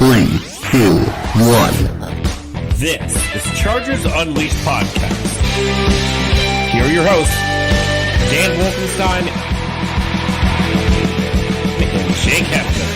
3, 2, 1. This is Chargers Unleashed Podcast. Here are your hosts, Dan Wolkenstein and Jake Hefner.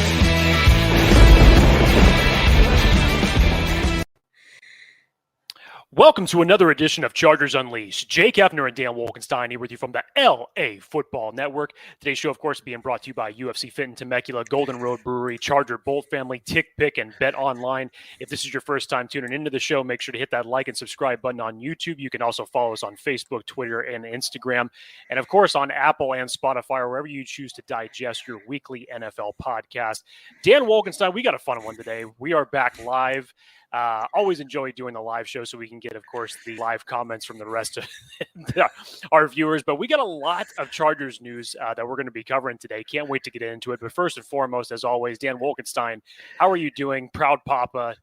Welcome to another edition of Chargers Unleashed. Jake Hefner and Dan Wolkenstein here with you from the LAFB Network. Today's show, of course, being brought to you by UFC Fit in Temecula, Golden Road Brewery, Charger Bolt Family, Tick Pick, and Bet Online. If this is your first time tuning into the show, make sure to hit that like and subscribe button on YouTube. You can also follow us on Facebook, Twitter, and Instagram. And, of course, on Apple and Spotify, or wherever you choose to digest your weekly NFL podcast. Dan Wolkenstein, we got a fun one today. We are back live. Always enjoy doing the live show so we can get, of course, the live comments from the rest of our viewers. But we got a lot of Chargers news that we're going to be covering today. Can't wait to get into it. But first and foremost, as always, Dan Wolkenstein, how are you doing? Proud Papa,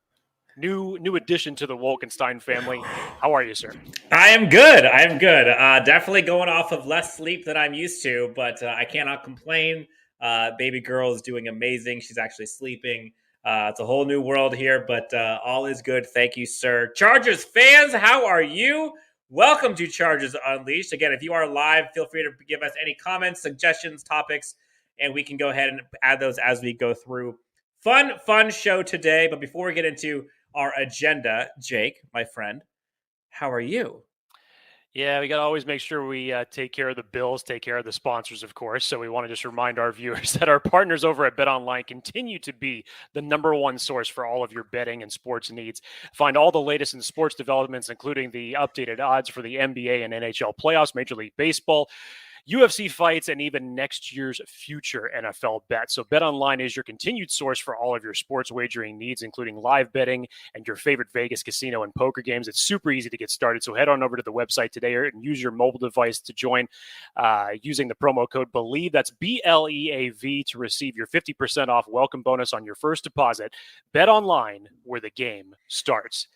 new addition to the Wolkenstein family. How are you, sir? I am good. Definitely going off of less sleep than I'm used to, but I cannot complain. Baby girl is doing amazing. She's actually sleeping. It's a whole new world here, but all is good. Thank you, sir. Chargers fans, how are you? Welcome to Chargers Unleashed. Again, if you are live, feel free to give us any comments, suggestions, topics, and we can go ahead and add those as we go through. Fun show today. But before we get into our agenda, Jake, my friend, how are you? Yeah, we got to always make sure we take care of the bills, take care of the sponsors, of course. So we want to just remind our viewers that our partners over at BetOnline continue to be the number one source for all of your betting and sports needs. Find all the latest in sports developments, including the updated odds for the NBA and NHL playoffs, Major League Baseball, UFC fights, and even next year's future NFL bets. So BetOnline is your continued source for all of your sports wagering needs, including live betting and your favorite Vegas casino and poker games. It's super easy to get started. So head on over to the website today and use your mobile device to join using the promo code BELIEVE. That's BLEAV to receive your 50% off welcome bonus on your first deposit. BetOnline, where the game starts.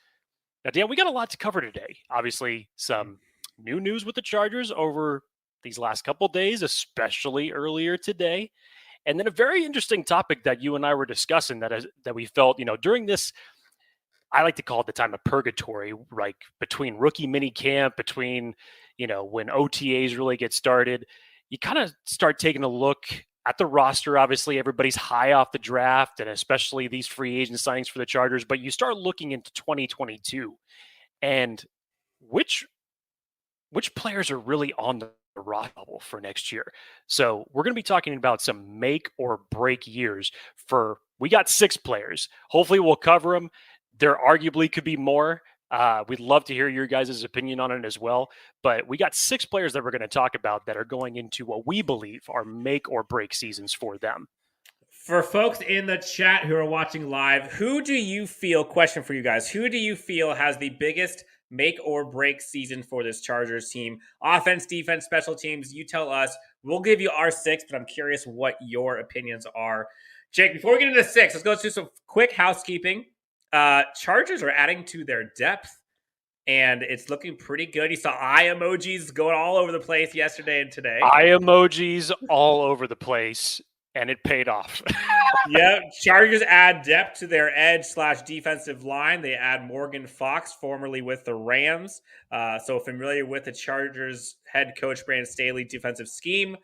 Now, Dan, we got a lot to cover today. Obviously, some new news with the Chargers over these last couple days, especially earlier today. And then a very interesting topic that you and I were discussing that we felt, during this, I like to call it the time of purgatory, like between rookie mini camp, between, when OTAs really get started, you kind of start taking a look at the roster. Obviously, everybody's high off the draft, and especially these free agent signings for the Chargers, but you start looking into 2022 and which players are really on the roster bubble for next year. So we're going to be talking about some make or break years we got 6 players. Hopefully we'll cover them. There arguably could be more. We'd love to hear your guys' opinion on it as well. But we got 6 players that we're going to talk about that are going into what we believe are make or break seasons for them. For folks in the chat who are watching live, question for you guys, who do you feel has the biggest make or break season for this Chargers team? Offense, defense, special teams, you tell us. We'll give you our 6, but I'm curious what your opinions are. Jake, before we get into 6, let's go through some quick housekeeping. Chargers are adding to their depth, and it's looking pretty good. You saw eye emojis going all over the place yesterday and today. Eye emojis all over the place, and it paid off. Yeah, Chargers add depth to their edge/defensive line. They add Morgan Fox, formerly with the Rams. So familiar with the Chargers head coach Brandon Staley defensive scheme.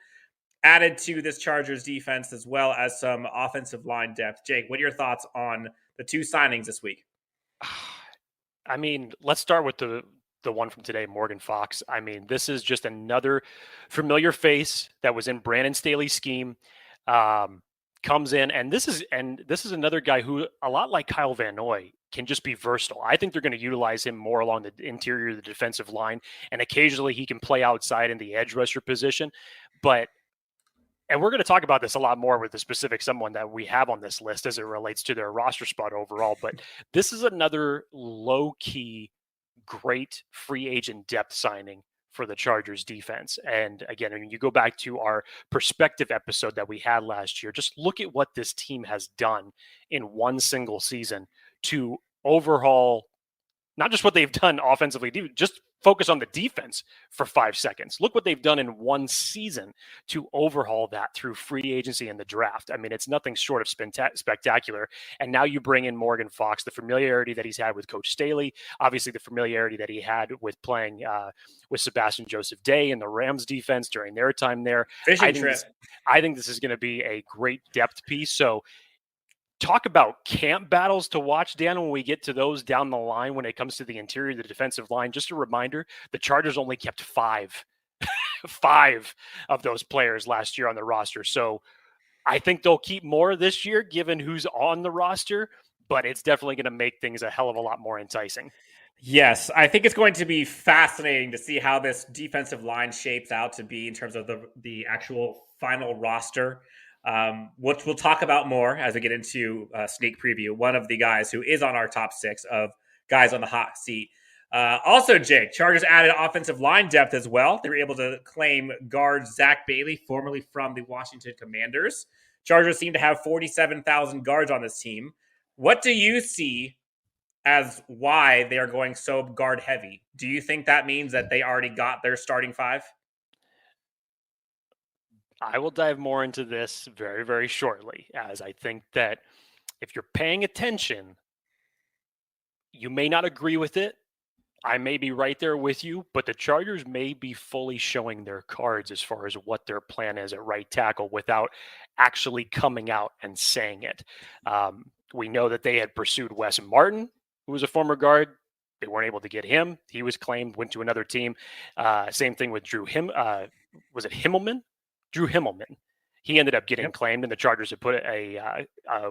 Added to this Chargers defense as well as some offensive line depth. Jake, what are your thoughts on the 2 signings this week? I mean, let's start with the one from today, Morgan Fox. I mean, this is just another familiar face that was in Brandon Staley's scheme. Comes in, and this is another guy who, a lot like Kyle Van Noy, can just be versatile. I think they're going to utilize him more along the interior of the defensive line, and occasionally he can play outside in the edge rusher position. And we're going to talk about this a lot more with the specific someone that we have on this list as it relates to their roster spot overall. But this is another low-key, great free agent depth signing for the Chargers defense. And again, I mean, you go back to our perspective episode that we had last year, just look at what this team has done in one single season to overhaul not just what they've done offensively, just focus on the defense for 5 seconds. Look what they've done in one season to overhaul that through free agency and the draft. I mean, it's nothing short of spectacular. And now you bring in Morgan Fox, the familiarity that he's had with Coach Staley, obviously the familiarity that he had with playing with Sebastian Joseph Day and the Rams defense during their time there. I think this is going to be a great depth piece. So talk about camp battles to watch, Dan, when we get to those down the line when it comes to the interior of the defensive line. Just a reminder, the Chargers only kept five of those players last year on the roster. So I think they'll keep more this year given who's on the roster, but it's definitely going to make things a hell of a lot more enticing. Yes, I think it's going to be fascinating to see how this defensive line shapes out to be in terms of the actual final roster. Which we'll talk about more as we get into sneak preview. One of the guys who is on our top 6 of guys on the hot seat. Also, Jake, Chargers added offensive line depth as well. They were able to claim guard Zach Bailey, formerly from the Washington Commanders. Chargers seem to have 47,000 guards on this team. What do you see as why they are going so guard heavy? Do you think that means that they already got their starting 5? I will dive more into this very, very shortly, as I think that if you're paying attention, you may not agree with it. I may be right there with you, but the Chargers may be fully showing their cards as far as what their plan is at right tackle without actually coming out and saying it. We know that they had pursued Wes Martin, who was a former guard. They weren't able to get him. He was claimed, went to another team. Same thing with was it Himmelman? Drew Himmelman. He ended up getting claimed, and the Chargers had put a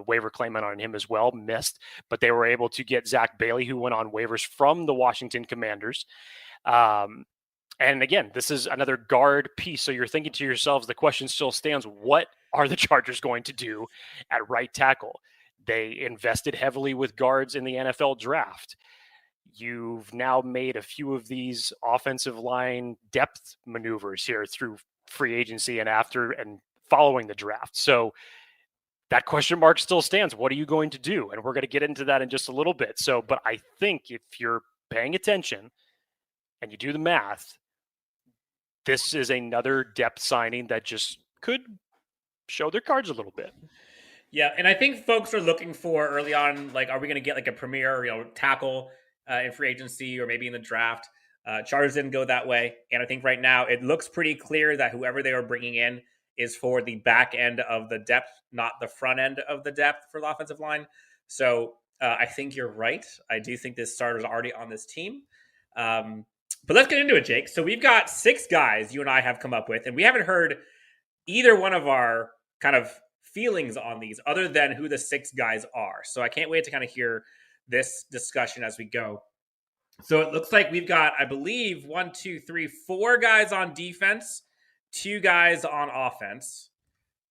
waiver claim on him as well, missed. But they were able to get Zach Bailey, who went on waivers from the Washington Commanders. And again, this is another guard piece. So you're thinking to yourselves, the question still stands, what are the Chargers going to do at right tackle? They invested heavily with guards in the NFL draft. You've now made a few of these offensive line depth maneuvers here through free agency and after and following the draft. So that question mark still stands. What are you going to do? And we're going to get into that in just a little bit. So, but I think if you're paying attention and you do the math, this is another depth signing that just could show their cards a little bit. Yeah, and I think folks are looking for early on, like, are we going to get like a premier, tackle in free agency or maybe in the draft? Chargers didn't go that way. And I think right now it looks pretty clear that whoever they are bringing in is for the back end of the depth, not the front end of the depth for the offensive line. So I think you're right. I do think this starter is already on this team. But let's get into it, Jake. So we've got 6 guys you and I have come up with, and we haven't heard either one of our kind of feelings on these other than who the 6 guys are. So I can't wait to kind of hear this discussion as we go. So it looks like we've got, I believe, 4 guys on defense, 2 guys on offense.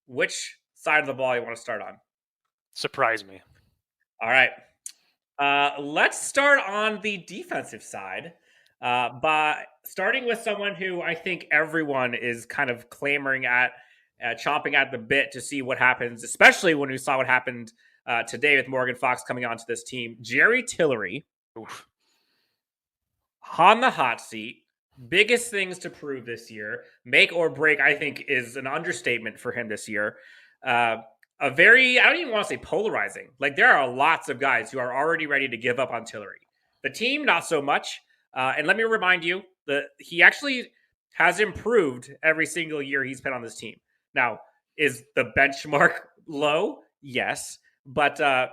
Which side of the ball you want to start on? Surprise me. All right. Let's start on the defensive side by starting with someone who I think everyone is kind of clamoring at, chomping at the bit to see what happens, especially when we saw what happened today with Morgan Fox coming onto this team. Jerry Tillery. Oof. On the hot seat, biggest things to prove this year, make or break, I think, is an understatement for him this year. I don't even want to say polarizing. Like, there are lots of guys who are already ready to give up on Tillery. The team, not so much. And let me remind you that he actually has improved every single year he's been on this team. Now, is the benchmark low? Yes. But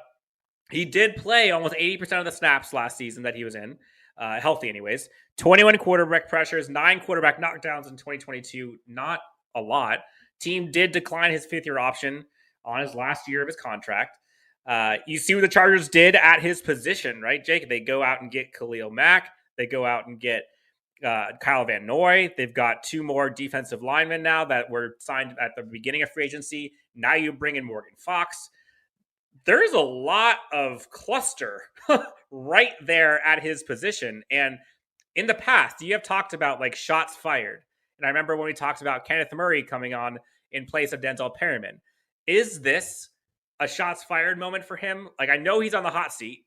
he did play almost 80% of the snaps last season that he was in. Healthy anyways. 21 quarterback pressures, 9 quarterback knockdowns in 2022. Not a lot. Team did decline his 5th-year option on his last year of his contract. You see what the Chargers did at his position, right, Jake? They go out and get Khalil Mack. They go out and get Kyle Van Noy. They've got 2 more defensive linemen now that were signed at the beginning of free agency. Now you bring in Morgan Fox. There's a lot of cluster right there at his position. And in the past, you have talked about like shots fired. And I remember when we talked about Kenneth Murray coming on in place of Denzel Perryman. Is this a shots fired moment for him? Like, I know he's on the hot seat.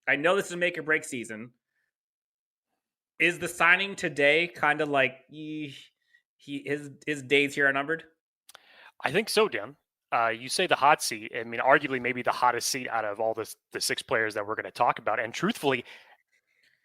I know this is a make or break season. is the signing today kind of like his days here are numbered? I think so, Dan. You say the hot seat. I mean, arguably maybe the hottest seat out of all the 6 players that we're going to talk about. And truthfully,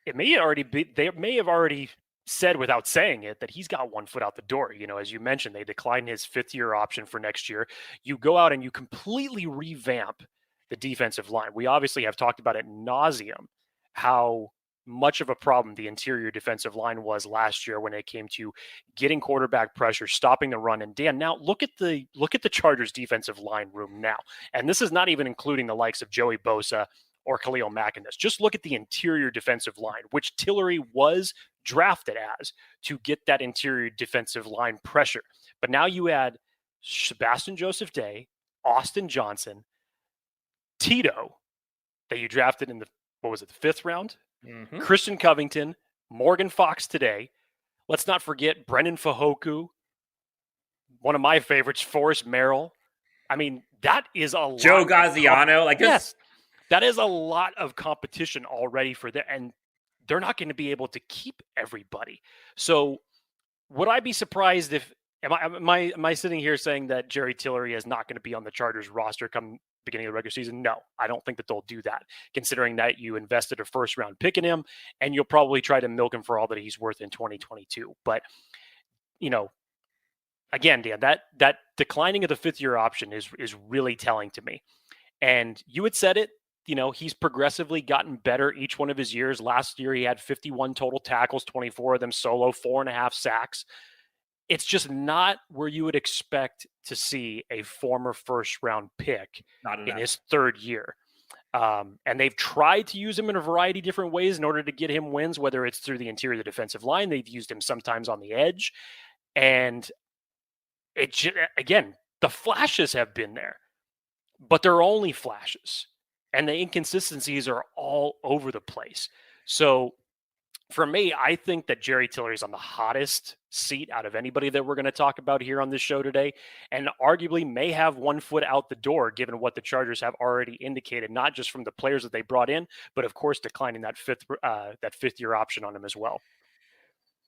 it may already be. They may have already said without saying it that he's got 1 foot out the door. You know, as you mentioned, they declined his 5th-year option for next year. You go out and you completely revamp the defensive line. We obviously have talked about it nauseum how much of a problem the interior defensive line was last year when it came to getting quarterback pressure, stopping the run. And Dan, now look at the Chargers defensive line room now. And this is not even including the likes of Joey Bosa or Khalil Mack in this. Just look at the interior defensive line, which Tillery was drafted as to get that interior defensive line pressure. But now you add Sebastian Joseph Day, Austin Johnson, Tito, that you drafted in the 5th round? Mm-hmm. Christian Covington, Morgan Fox today. Let's not forget Brendan Fajoku, one of my favorites, Forrest Merrill. I mean, that is a lot. Joe Gaziano. Yes, that is a lot of competition already for them, and they're not going to be able to keep everybody. So would I be surprised if am I sitting here saying that Jerry Tillery is not going to be on the Chargers roster come beginning of the regular season? No, I don't think that they'll do that, considering that you invested a 1st-round pick in him, and you'll probably try to milk him for all that he's worth in 2022. But, you know, again, Dan, that declining of the 5th-year option is really telling to me. And you had said it, you know, he's progressively gotten better each one of his years. Last year, he had 51 total tackles, 24 of them solo, 4.5 sacks. It's just not where you would expect to see a former 1st-round pick in his 3rd year. And they've tried to use him in a variety of different ways in order to get him wins, whether it's through the interior of the defensive line. They've used him sometimes on the edge. And again, the flashes have been there, but they're only flashes. And the inconsistencies are all over the place. So for me, I think that Jerry Tillery is on the hottest seat out of anybody that we're going to talk about here on this show today, and arguably may have 1 foot out the door, given what the Chargers have already indicated, not just from the players that they brought in, but of course declining that 5th-year option on him as well.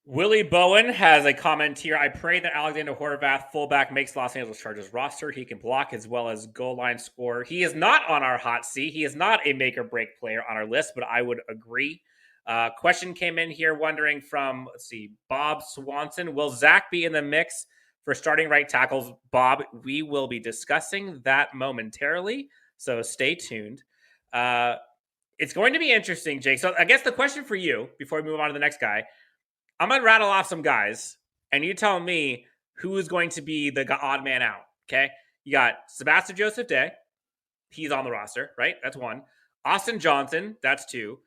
Willie Bowen has a comment here. I pray that Alexander Horvath, fullback, makes Los Angeles Chargers roster. He can block as well as goal line score. He is not on our hot seat. He is not a make or break player on our list, but I would agree. Question came in here wondering from, Bob Swanson. Will Zach be in the mix for starting right tackles? Bob, we will be discussing that momentarily, so stay tuned. It's going to be interesting, Jake. So I guess the question for you, before we move on to the next guy, I'm going to rattle off some guys, and you tell me who is going to be the odd man out, okay? You got Sebastian Joseph Day. He's on the roster, right? That's 1. Austin Johnson, that's 2.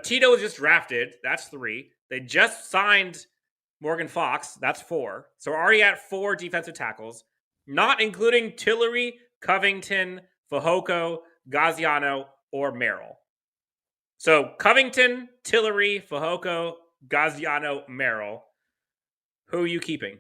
Tito was just drafted. That's 3. They just signed Morgan Fox. That's 4. So we're already at 4 defensive tackles, not including Tillery, Covington, Fehoko, Gaziano, or Merrill. So Covington, Tillery, Fehoko, Gaziano, Merrill. Who are you keeping?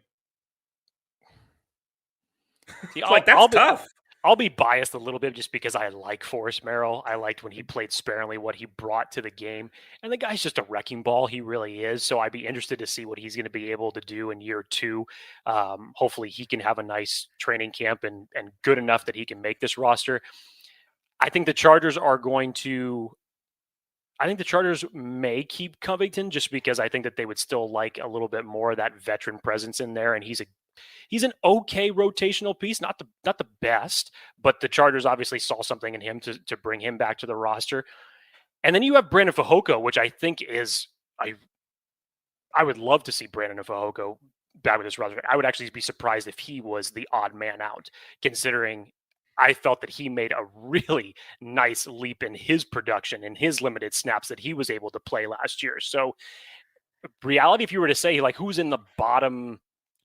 See, that's tough. I'll be biased a little bit just because I like Forrest Merrill. I liked when he played sparingly, what he brought to the game. And the guy's just a wrecking ball. He really is. So I'd be interested to see what he's going to be able to do in year 2. Hopefully he can have a nice training camp and good enough that he can make this roster. I think the Chargers may keep Covington just because I think that they would still like a little bit more of that veteran presence in there. And he's an okay rotational piece, not the best, but the Chargers obviously saw something in him to bring him back to the roster. And then you have Brandon Fehoko, which I think is I would love to see Brandon Fehoko back with this roster. I would actually be surprised if he was the odd man out, considering I felt that he made a really nice leap in his production and his limited snaps that he was able to play last year. So reality, if you were to say like who's in the bottom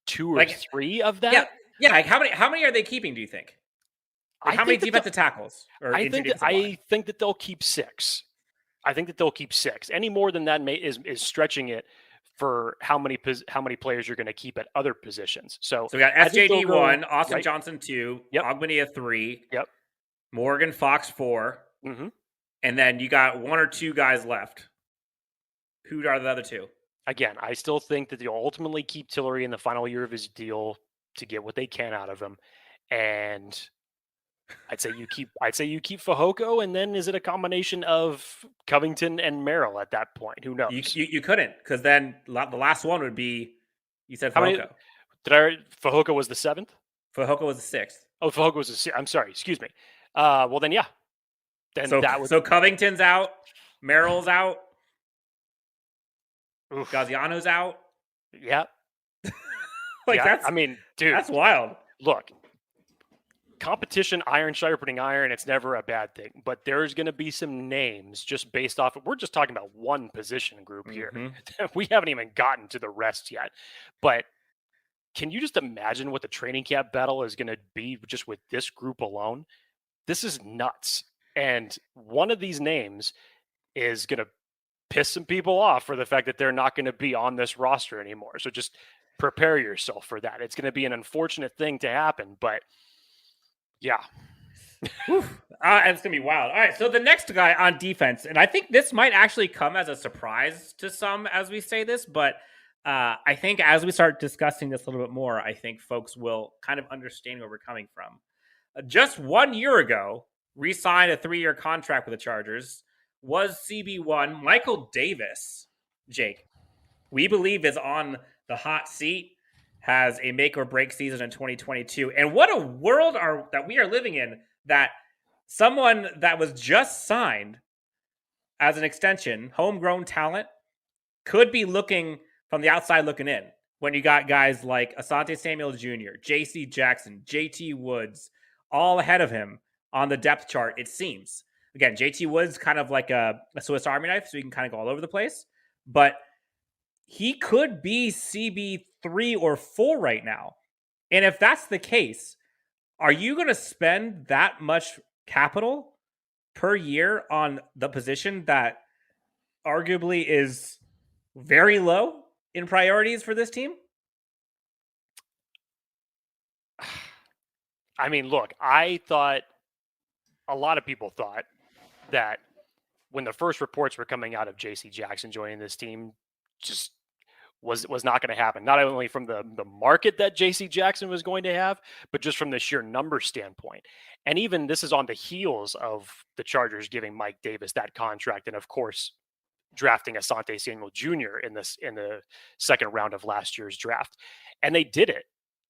2 or 3 of that. Yeah. Like how many are they keeping, do you think? Like how many defensive tackles? I think that they'll keep 6. I think that they'll keep 6. Any more than that is stretching it for how many players you're going to keep at other positions. So we got SJD 1, Austin Johnson 2, yep. Ogbonnia 3, yep. Morgan Fox 4, mm-hmm. and then you got 1 or 2 guys left. Who are the other 2? again, I still think that they'll ultimately keep Tillery in the final year of his deal to get what they can out of him. And I'd say you keep Fehoko, and then is it a combination of Covington and Merrill at that point? Who knows? You couldn't, because then the last one would be, you said How many Fehoko. Fehoko was the 7th? Fehoko was the 6th. Oh, Fehoko was I'm sorry, excuse me. Well then, yeah. Then so Covington's out, Merrill's out, Gaziano's out. Yeah. That's, I mean, dude, that's wild. Look, competition, iron sharpening iron, it's never a bad thing. But there's going to be some names just based off of, we're just talking about one position group here. We haven't even gotten to the rest yet. But can you just imagine what the training camp battle is going to be just with this group alone? This is nuts. And one of these names is going to piss some people off for the fact that they're not going to be on this roster anymore. So just prepare yourself for that. It's going to be an unfortunate thing to happen, but yeah. It's going to be wild. All right, so the next guy on defense, and I think this might actually come as a surprise to some as we say this, but I think as we start discussing this a little bit more, I think folks will kind of understand where we're coming from. Just 1 year ago, re-signed a 3-year contract with the Chargers, was CB1 Michael Davis. Jake, we believe is on the hot seat, has a make or break season in 2022. And what a world that we are living in, that someone that was just signed as an extension, homegrown talent, could be looking from the outside looking in. When you got guys like Asante Samuel Jr., JC Jackson, JT Woods, all ahead of him on the depth chart, it seems. Again, JT Woods kind of like a Swiss Army knife, so he can kind of go all over the place. But he could be CB3 or 4 right now. And if that's the case, are you going to spend that much capital per year on the position that arguably is very low in priorities for this team? I mean, look, a lot of people thought that when the first reports were coming out of JC Jackson joining this team, just was not going to happen. Not only from the market that JC Jackson was going to have, but just from the sheer number standpoint. And even this is on the heels of the Chargers giving Mike Davis that contract, and of course drafting Asante Samuel Jr. in the second round of last year's draft. And they did it.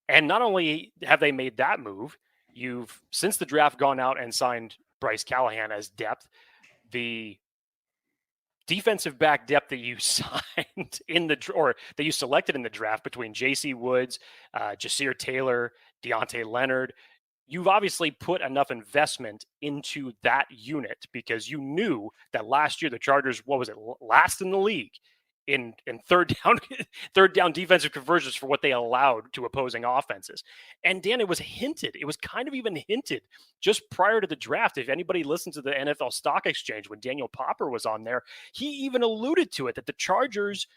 And not only have they made that move, you've since the draft gone out and signed Bryce Callahan as depth. The defensive back depth that you signed that you selected in the draft between J.C. Woods, Jasir Taylor, Deontay Leonard, you've obviously put enough investment into that unit because you knew that last year the Chargers, last in the league in third down defensive conversions for what they allowed to opposing offenses. And Dan, it was kind of even hinted just prior to the draft. If anybody listened to the NFL Stock Exchange when Daniel Popper was on there, he even alluded to it that the Chargers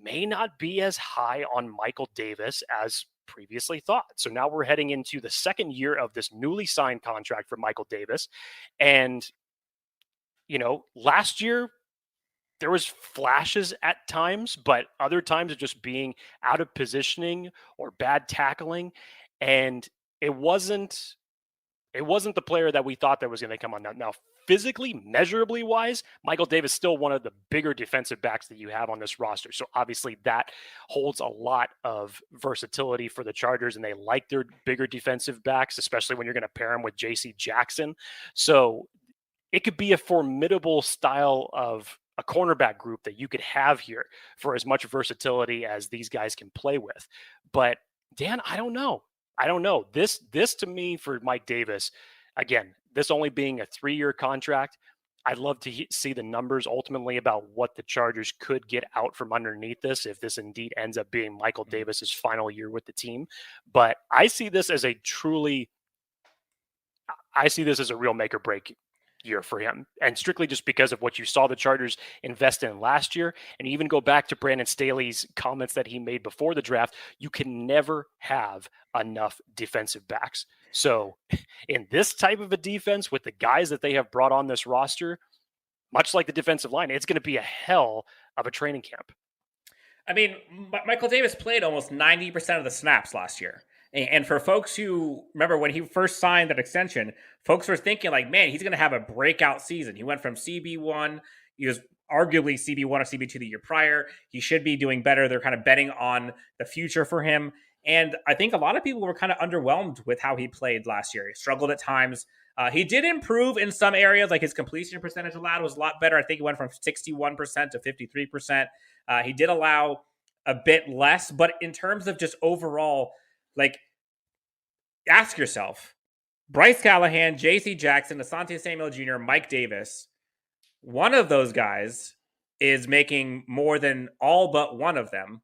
may not be as high on Michael Davis as previously thought. So now we're heading into the second year of this newly signed contract for Michael Davis. And, last year, there was flashes at times, but other times of just being out of positioning or bad tackling. And it wasn't the player that we thought that was going to come on. Now, physically, measurably wise, Michael Davis still one of the bigger defensive backs that you have on this roster. So obviously that holds a lot of versatility for the Chargers, and they like their bigger defensive backs, especially when you're going to pair them with JC Jackson. So it could be a formidable style of a cornerback group that you could have here for as much versatility as these guys can play with. But Dan, I don't know. This to me for Mike Davis, again, this only being a 3-year contract, I'd love to see the numbers ultimately about what the Chargers could get out from underneath this if this indeed ends up being Michael Davis's final year with the team. But I see this as a real make or break year for him, and strictly just because of what you saw the Chargers invest in last year. And even go back to Brandon Staley's comments that he made before the draft, you can never have enough defensive backs. So in this type of a defense with the guys that they have brought on this roster, much like the defensive line, it's going to be a hell of a training camp. I mean, Michael Davis played almost 90% of the snaps last year. And for folks who remember when he first signed that extension, folks were thinking like, man, he's going to have a breakout season. He went from CB1. He was arguably CB1 or CB2 the year prior. He should be doing better. They're kind of betting on the future for him. And I think a lot of people were kind of underwhelmed with how he played last year. He struggled at times. He did improve in some areas, like his completion percentage allowed was a lot better. I think he went from 61% to 53%. He did allow a bit less, but in terms of just overall, like, ask yourself, Bryce Callahan, J.C. Jackson, Asante Samuel Jr., Mike Davis, one of those guys is making more than all but one of them,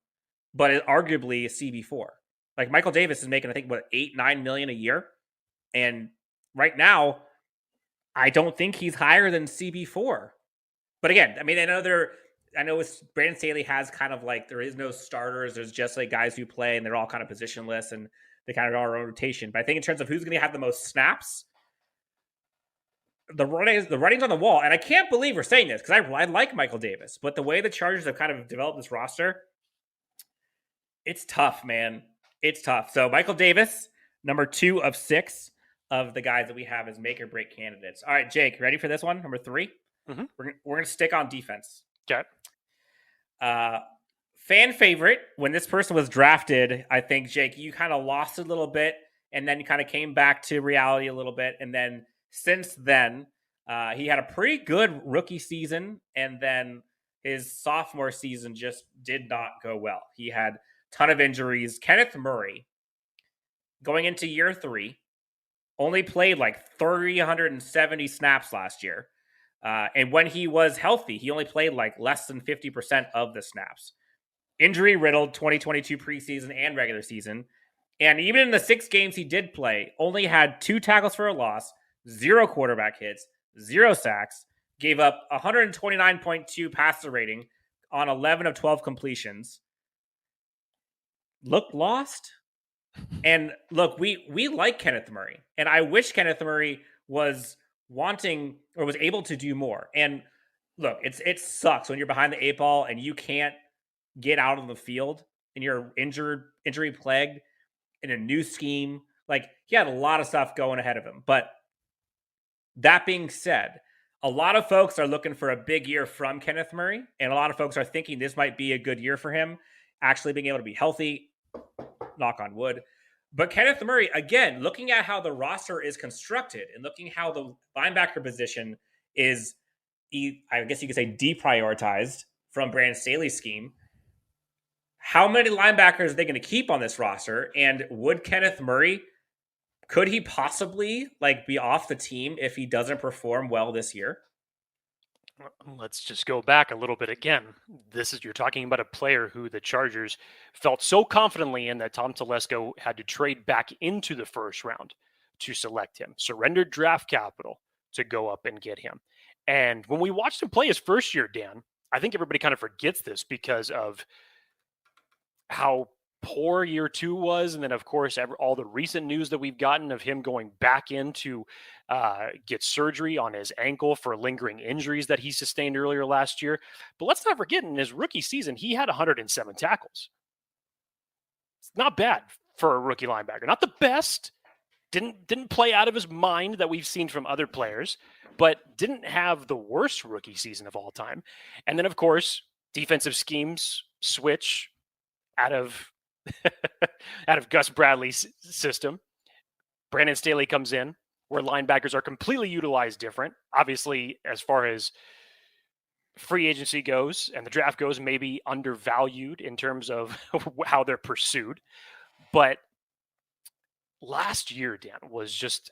but is arguably a CB4. Like, Michael Davis is making, I think, what, $8-9 million a year? And right now, I don't think he's higher than CB4. But again, I mean, I know Brandon Staley has kind of like, there is no starters. There's just like guys who play and they're all kind of positionless and they kind of are on rotation. But I think in terms of who's going to have the most snaps, the writing's on the wall. And I can't believe we're saying this because I like Michael Davis, but the way the Chargers have kind of developed this roster, it's tough, man. It's tough. So Michael Davis, number 2 of 6 of the guys that we have as make or break candidates. All right, Jake, ready for this one? Number 3? Mm-hmm. We're going to stick on defense. Okay. Fan favorite, when this person was drafted, I think, Jake, you kind of lost a little bit and then you kind of came back to reality a little bit. And then since then, he had a pretty good rookie season. And then his sophomore season just did not go well. He had a ton of injuries. Kenneth Murray, going into year 3, only played like 370 snaps last year. And when he was healthy, he only played like less than 50% of the snaps. Injury-riddled 2022 preseason and regular season. And even in the 6 games he did play, only had 2 tackles for a loss, 0 quarterback hits, 0 sacks, gave up 129.2 passer rating on 11 of 12 completions. Looked lost. And look, we like Kenneth Murray. And I wish Kenneth Murray was wanting or was able to do more. And look, it sucks when you're behind the 8 ball and you can't get out on the field and you're injury plagued in a new scheme. Like, he had a lot of stuff going ahead of him. But that being said, a lot of folks are looking for a big year from Kenneth Murray, and a lot of folks are thinking this might be a good year for him, actually being able to be healthy, knock on wood. But Kenneth Murray, again, looking at how the roster is constructed and looking how the linebacker position is, I guess you could say, deprioritized from Brandon Staley's scheme, how many linebackers are they going to keep on this roster? And would Kenneth Murray, could he possibly be off the team if he doesn't perform well this year? Let's just go back a little bit again. You're talking about a player who the Chargers felt so confidently in that Tom Telesco had to trade back into the first round to select him, surrendered draft capital to go up and get him. And when we watched him play his first year, Dan, I think everybody kind of forgets this because of how poor year 2 was. And then, of course, all the recent news that we've gotten of him going back in to get surgery on his ankle for lingering injuries that he sustained earlier last year. But let's not forget, in his rookie season, he had 107 tackles. It's not bad for a rookie linebacker. Not the best. Didn't play out of his mind that we've seen from other players, but didn't have the worst rookie season of all time. And then, of course, defensive schemes switch out of Gus Bradley's system. Brandon Staley comes in, where linebackers are completely utilized different. Obviously, as far as free agency goes and the draft goes, maybe undervalued in terms of how they're pursued. But last year, Dan, was just,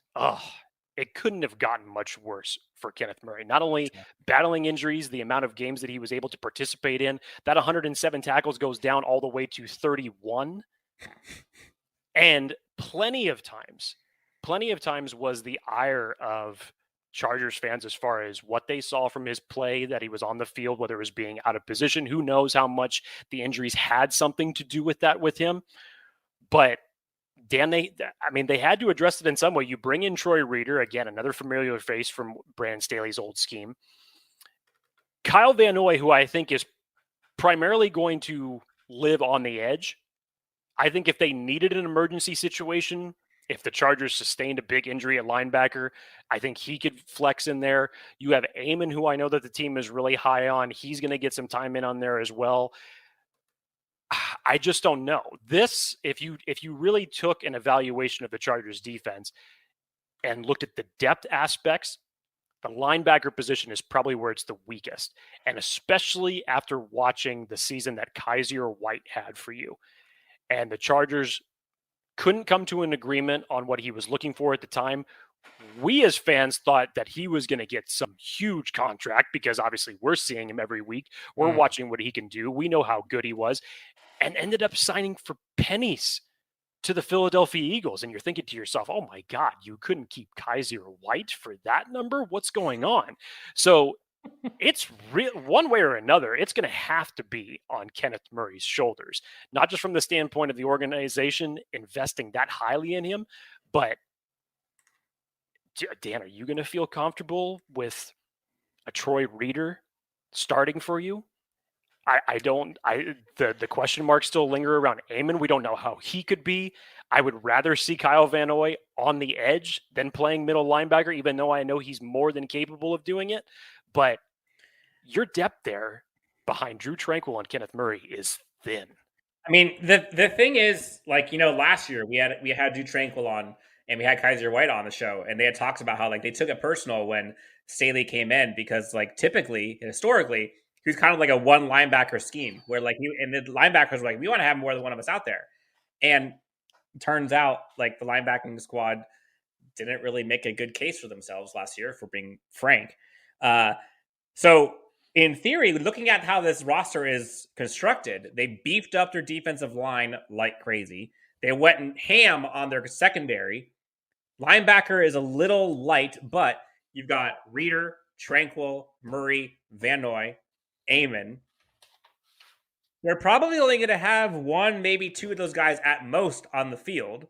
it couldn't have gotten much worse for Kenneth Murray. Not only battling injuries, the amount of games that he was able to participate in, that 107 tackles goes down all the way to 31. And plenty of times was the ire of Chargers fans as far as what they saw from his play, that he was on the field, whether it was being out of position. Who knows how much the injuries had something to do with that with him. But Dan, they had to address it in some way. You bring in Troy Reeder, again, another familiar face from Brandon Staley's old scheme. Kyle Van Noy, who I think is primarily going to live on the edge. I think if they needed an emergency situation, if the Chargers sustained a big injury at linebacker, I think he could flex in there. You have Amon, who I know that the team is really high on. He's going to get some time in on there as well. I just don't know. This, if you really took an evaluation of the Chargers defense and looked at the depth aspects, the linebacker position is probably where it's the weakest. And especially after watching the season that Kaiser White had for you. And the Chargers couldn't come to an agreement on what he was looking for at the time. We as fans thought that he was going to get some huge contract because obviously we're seeing him every week. We're watching what he can do. We know how good he was, and ended up signing for pennies to the Philadelphia Eagles. And you're thinking to yourself, oh my God, you couldn't keep Kaiser White for that number? What's going on? So it's one way or another, it's going to have to be on Kenneth Murray's shoulders, not just from the standpoint of the organization investing that highly in him, but Dan, are you going to feel comfortable with a Troy Reeder starting for you? The question marks still linger around Amon. We don't know how he could be. I would rather see Kyle Van Noy on the edge than playing middle linebacker, even though I know he's more than capable of doing it. But your depth there behind Drew Tranquill and Kenneth Murray is thin. I mean, the thing is, like, last year we had Drew Tranquill on and we had Kaiser White on the show, and they had talks about how like they took it personal when Staley came in because like typically and historically he was kind of like a one linebacker scheme where like and the linebackers were like, we want to have more than one of us out there. And it turns out like the linebacking squad didn't really make a good case for themselves last year, for being frank. So in theory, looking at how this roster is constructed, they beefed up their defensive line like crazy. They went and ham on their secondary. Linebacker is a little light, but you've got Reeder, Tranquill, Murray, Van Noy, Amon. They're probably only going to have one, maybe two of those guys at most on the field.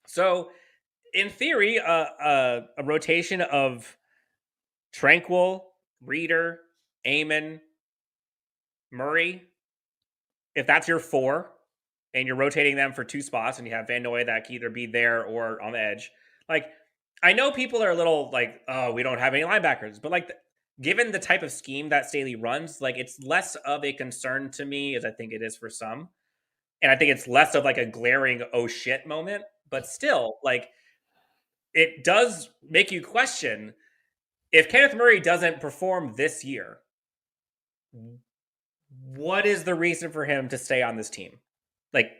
So, in theory, a rotation of Tranquill, Reeder, Amon, Murray, if that's your four, and you're rotating them for two spots, and you have Van Noy that can either be there or on the edge. Like, I know people are a little like, oh, we don't have any linebackers, but like, given the type of scheme that Staley runs, like it's less of a concern to me as I think it is for some. And I think it's less of like a glaring, oh shit moment, but still like it does make you question if Kenneth Murray doesn't perform this year, what is the reason for him to stay on this team? Like,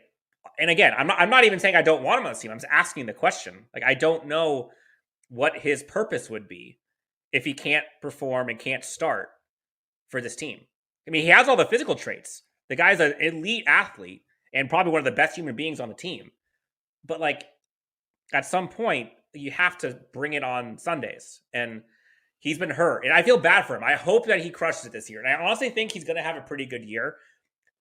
and again, I'm not even saying I don't want him on this team. I'm just asking the question. Like, I don't know what his purpose would be if he can't perform and can't start for this team. I mean, he has all the physical traits. The guy's an elite athlete and probably one of the best human beings on the team. But like, at some point, you have to bring it on Sundays. And he's been hurt. And I feel bad for him. I hope that he crushes it this year. And I honestly think he's going to have a pretty good year.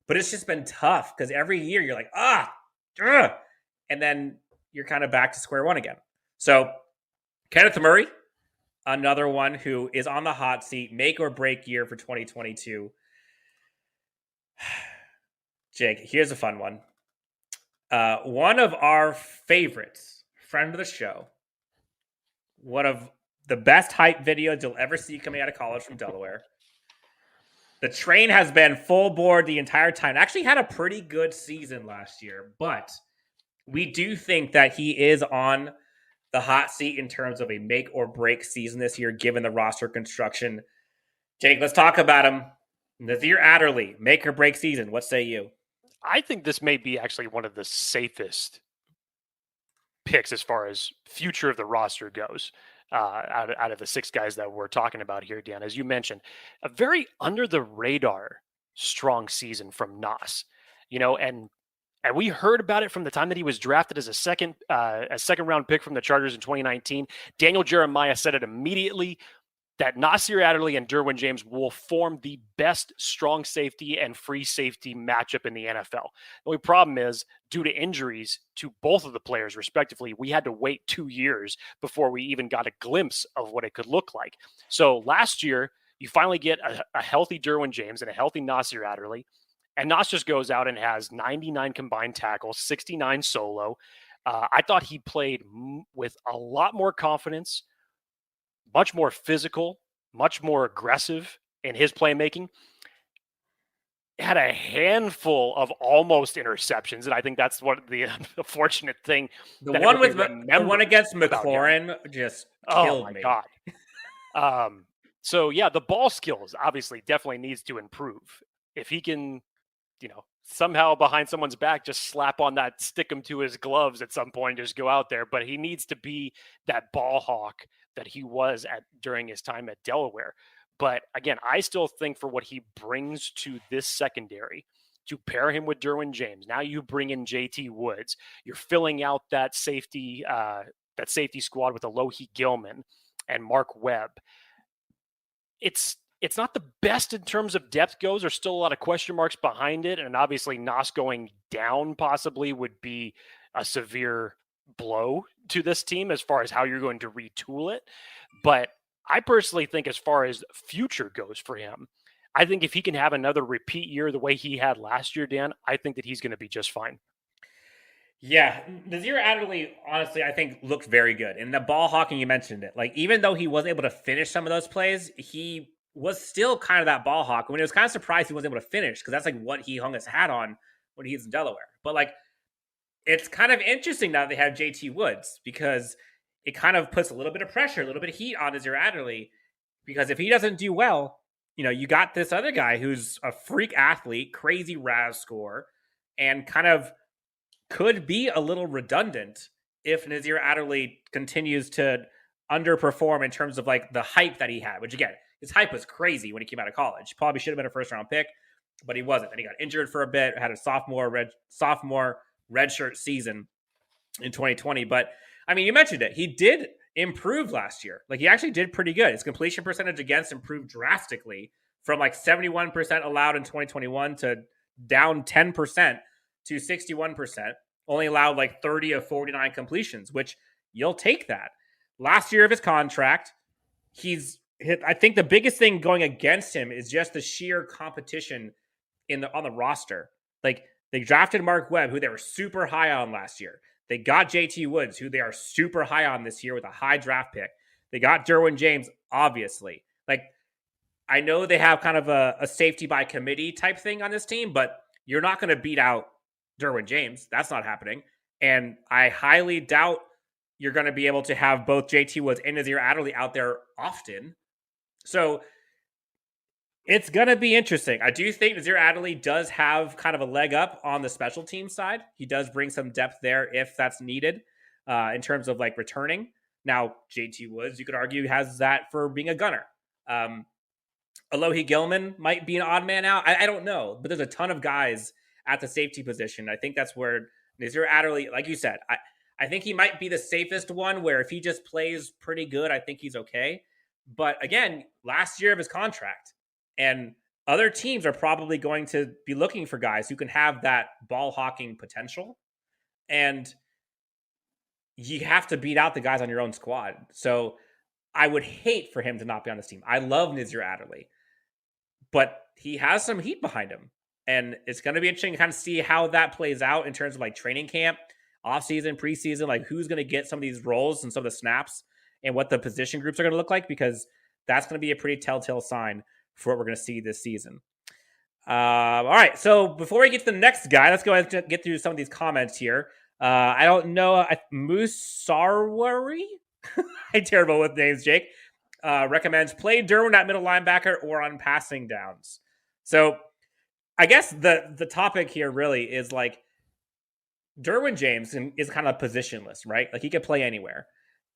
But it's just been tough because every year you're like, and then you're kind of back to square one again. So Kenneth Murray, another one who is on the hot seat, make or break year for 2022. Jake, here's a fun one. One of our favorites, friend of the show, one of the best hype videos you'll ever see coming out of college from Delaware. The train has been full board the entire time. Actually had a pretty good season last year, but we do think that he is on the hot seat in terms of a make or break season this year, given the roster construction. Jake, let's talk about him. Nazir Adderley, make or break season. What say you? I think this may be actually one of the safest picks as far as future of the roster goes. Out of the six guys that we're talking about here, Dan, as you mentioned, a very under the radar strong season from Nas, and we heard about it from the time that he was drafted as a second round pick from the Chargers in 2019. Daniel Jeremiah said it immediately that Nasir Adderley and Derwin James will form the best strong safety and free safety matchup in the NFL. The only problem is, due to injuries to both of the players, respectively, we had to wait 2 years before we even got a glimpse of what it could look like. So last year, you finally get a healthy Derwin James and a healthy Nasir Adderley, And Nas just goes out and has 99 combined tackles, 69 solo. I thought he played with a lot more confidence, much more physical, much more aggressive in his playmaking. Had a handful of almost interceptions, and I think that's what the fortunate thing. The one against McLaurin just killed me. Oh my god! So yeah, the ball skills obviously definitely needs to improve. If he can, somehow behind someone's back, just slap on that, stick him to his gloves at some point, just go out there. But he needs to be that ball hawk that he was during his time at Delaware. But again, I still think for what he brings to this secondary, to pair him with Derwin James, now you bring in JT Woods, you're filling out that safety squad with Alohi Gilman and Mark Webb. It's not the best in terms of depth goes. There's still a lot of question marks behind it. And obviously Nas going down possibly would be a severe blow to this team as far as how you're going to retool it. But I personally think as far as future goes for him, I think if he can have another repeat year the way he had last year, Dan, I think that he's going to be just fine. Yeah, Nasir Adderley, honestly, I think looked very good. And the ball hawking, you mentioned it. Like, even though he wasn't able to finish some of those plays, he was still kind of that ball hawk. I mean, it was kind of surprised he wasn't able to finish because that's like what he hung his hat on when he was in Delaware. But like, it's kind of interesting now that they have JT Woods because it kind of puts a little bit of pressure, a little bit of heat on Nasir Adderley, because if he doesn't do well, you got this other guy who's a freak athlete, crazy RAS score, and kind of could be a little redundant if Nasir Adderley continues to underperform in terms of like the hype that he had, which again, his hype was crazy when he came out of college. Probably should have been a first round pick, but he wasn't. Then he got injured for a bit, had a sophomore redshirt season in 2020. But I mean, you mentioned it. He did improve last year. Like, he actually did pretty good. His completion percentage against improved drastically from like 71% allowed in 2021 to down 10% to 61%. Only allowed like 30 of 49 completions, which you'll take that. Last year of his contract, I think the biggest thing going against him is just the sheer competition on the roster. Like, they drafted Mark Webb, who they were super high on last year. They got JT Woods, who they are super high on this year with a high draft pick. They got Derwin James, obviously. Like, I know they have kind of a safety by committee type thing on this team, but you're not going to beat out Derwin James. That's not happening. And I highly doubt you're going to be able to have both JT Woods and Nasir Adderley out there often. So it's going to be interesting. I do think Nasir Adderley does have kind of a leg up on the special team side. He does bring some depth there if that's needed in terms of like returning. Now, JT Woods, you could argue, has that for being a gunner. Alohi Gilman might be an odd man out. I don't know, but there's a ton of guys at the safety position. I think that's where Nasir Adderley, like you said, I think he might be the safest one where if he just plays pretty good, I think he's okay. But again, last year of his contract, and other teams are probably going to be looking for guys who can have that ball hawking potential. And you have to beat out the guys on your own squad. So I would hate for him to not be on this team. I love Nasir Adderley, but he has some heat behind him. And it's going to be interesting to kind of see how that plays out in terms of like training camp, offseason, preseason, like who's going to get some of these roles and some of the snaps and what the position groups are going to look like, because that's going to be a pretty telltale sign for what we're going to see this season. All right. So before we get to the next guy, let's go ahead and get through some of these comments here. I don't know. Musarwari? I'm terrible with names, Jake. Recommends play Derwin at middle linebacker or on passing downs. So I guess the topic here really is like Derwin James is kind of positionless, right? Like, he could play anywhere.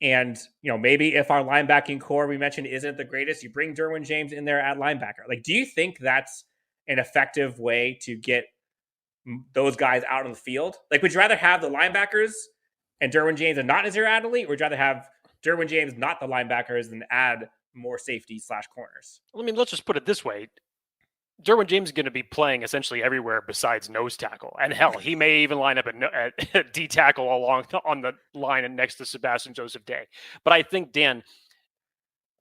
And, maybe if our linebacking core we mentioned isn't the greatest, you bring Derwin James in there at linebacker. Like, do you think that's an effective way to get those guys out on the field? Like, would you rather have the linebackers and Derwin James and not Nasir Adderley, or would you rather have Derwin James, not the linebackers, and add more safety / corners? I mean, let's just put it this way. Derwin James is going to be playing essentially everywhere besides nose tackle. And hell, he may even line up at D tackle on the line and next to Sebastian Joseph Day. But I think, Dan,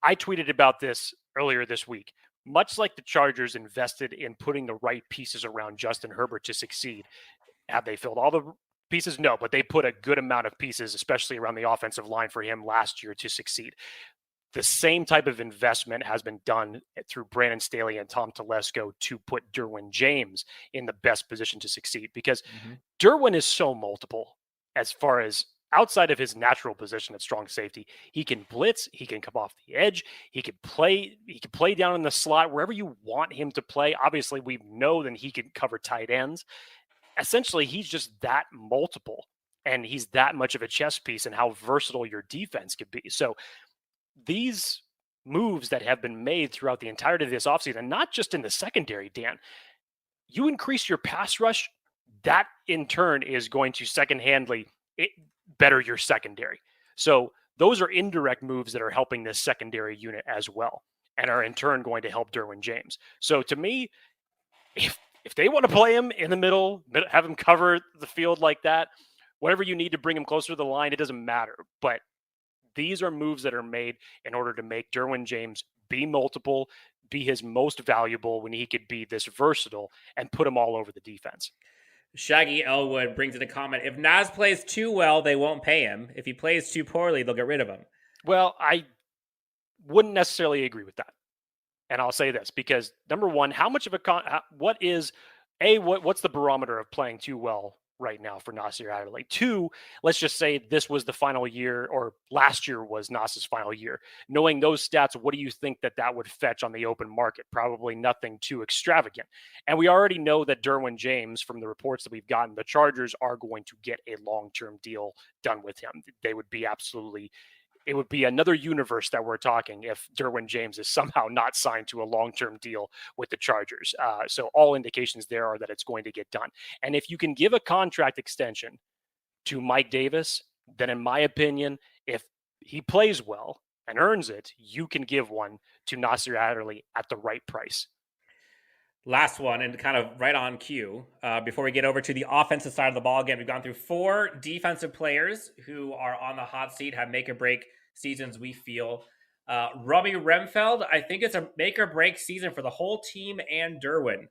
I tweeted about this earlier this week. much like the Chargers invested in putting the right pieces around Justin Herbert to succeed. Have they filled all the pieces? No, but they put a good amount of pieces, especially around the offensive line for him last year to succeed. The same type of investment has been done through Brandon Staley and Tom Telesco to put Derwin James in the best position to succeed, because Derwin is so multiple as far as outside of his natural position at strong safety. He can blitz, he can come off the edge, he can play down in the slot, wherever you want him to play. Obviously, we know that he can cover tight ends. Essentially, he's just that multiple, and he's that much of a chess piece in how versatile your defense could be. So these moves that have been made throughout the entirety of this offseason, not just in the secondary, Dan, you increase your pass rush, that in turn is going to second-handedly better your secondary. So those are indirect moves that are helping this secondary unit as well, and are in turn going to help Derwin James. So to me, if they want to play him in the middle, have him cover the field like that, whatever you need to bring him closer to the line, it doesn't matter. But these are moves that are made in order to make Derwin James be multiple, be his most valuable when he could be this versatile, and put him all over the defense. Shaggy Elwood brings in a comment. If Nas plays too well, they won't pay him. If he plays too poorly, they'll get rid of him. Well, I wouldn't necessarily agree with that. And I'll say this, because number one, how much of what's the barometer of playing too well right now for Nasir Adderley? Two, let's just say this was the final year, or last year was Nas's final year. Knowing those stats, what do you think that would fetch on the open market? Probably nothing too extravagant. And we already know that Derwin James, from the reports that we've gotten, the Chargers are going to get a long-term deal done with him. It would be another universe that we're talking if Derwin James is somehow not signed to a long-term deal with the Chargers. So all indications there are that it's going to get done. And if you can give a contract extension to Mike Davis, then in my opinion, if he plays well and earns it, you can give one to Nasir Adderley at the right price. Last one, and kind of right on cue, before we get over to the offensive side of the ball again, we've gone through 4 defensive players who are on the hot seat, have make or break seasons, we feel. Robbie Remfeld, I think it's a make or break season for the whole team and Derwin.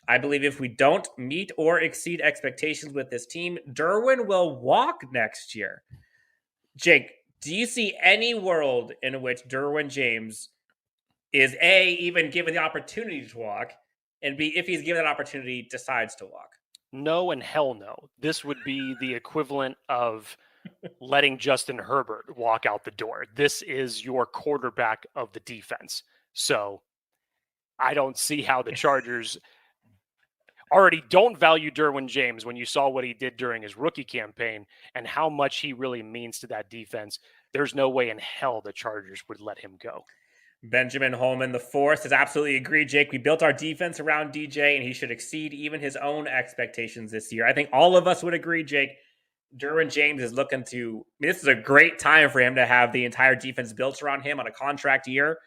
I believe if we don't meet or exceed expectations with this team, Derwin will walk next year. Jake, do you see any world in which Derwin James is A, even given the opportunity to walk, and B, if he's given that opportunity, decides to walk? No and hell no. This would be the equivalent of letting Justin Herbert walk out the door. This is your quarterback of the defense. So I don't see how the Chargers already don't value Derwin James when you saw what he did during his rookie campaign and how much he really means to that defense. There's no way in hell the Chargers would let him go. Benjamin Holman IV has absolutely agreed, Jake. We built our defense around DJ, and he should exceed even his own expectations this year. I think all of us would agree, Jake. Derwin James is looking to... this is a great time for him to have the entire defense built around him on a contract year.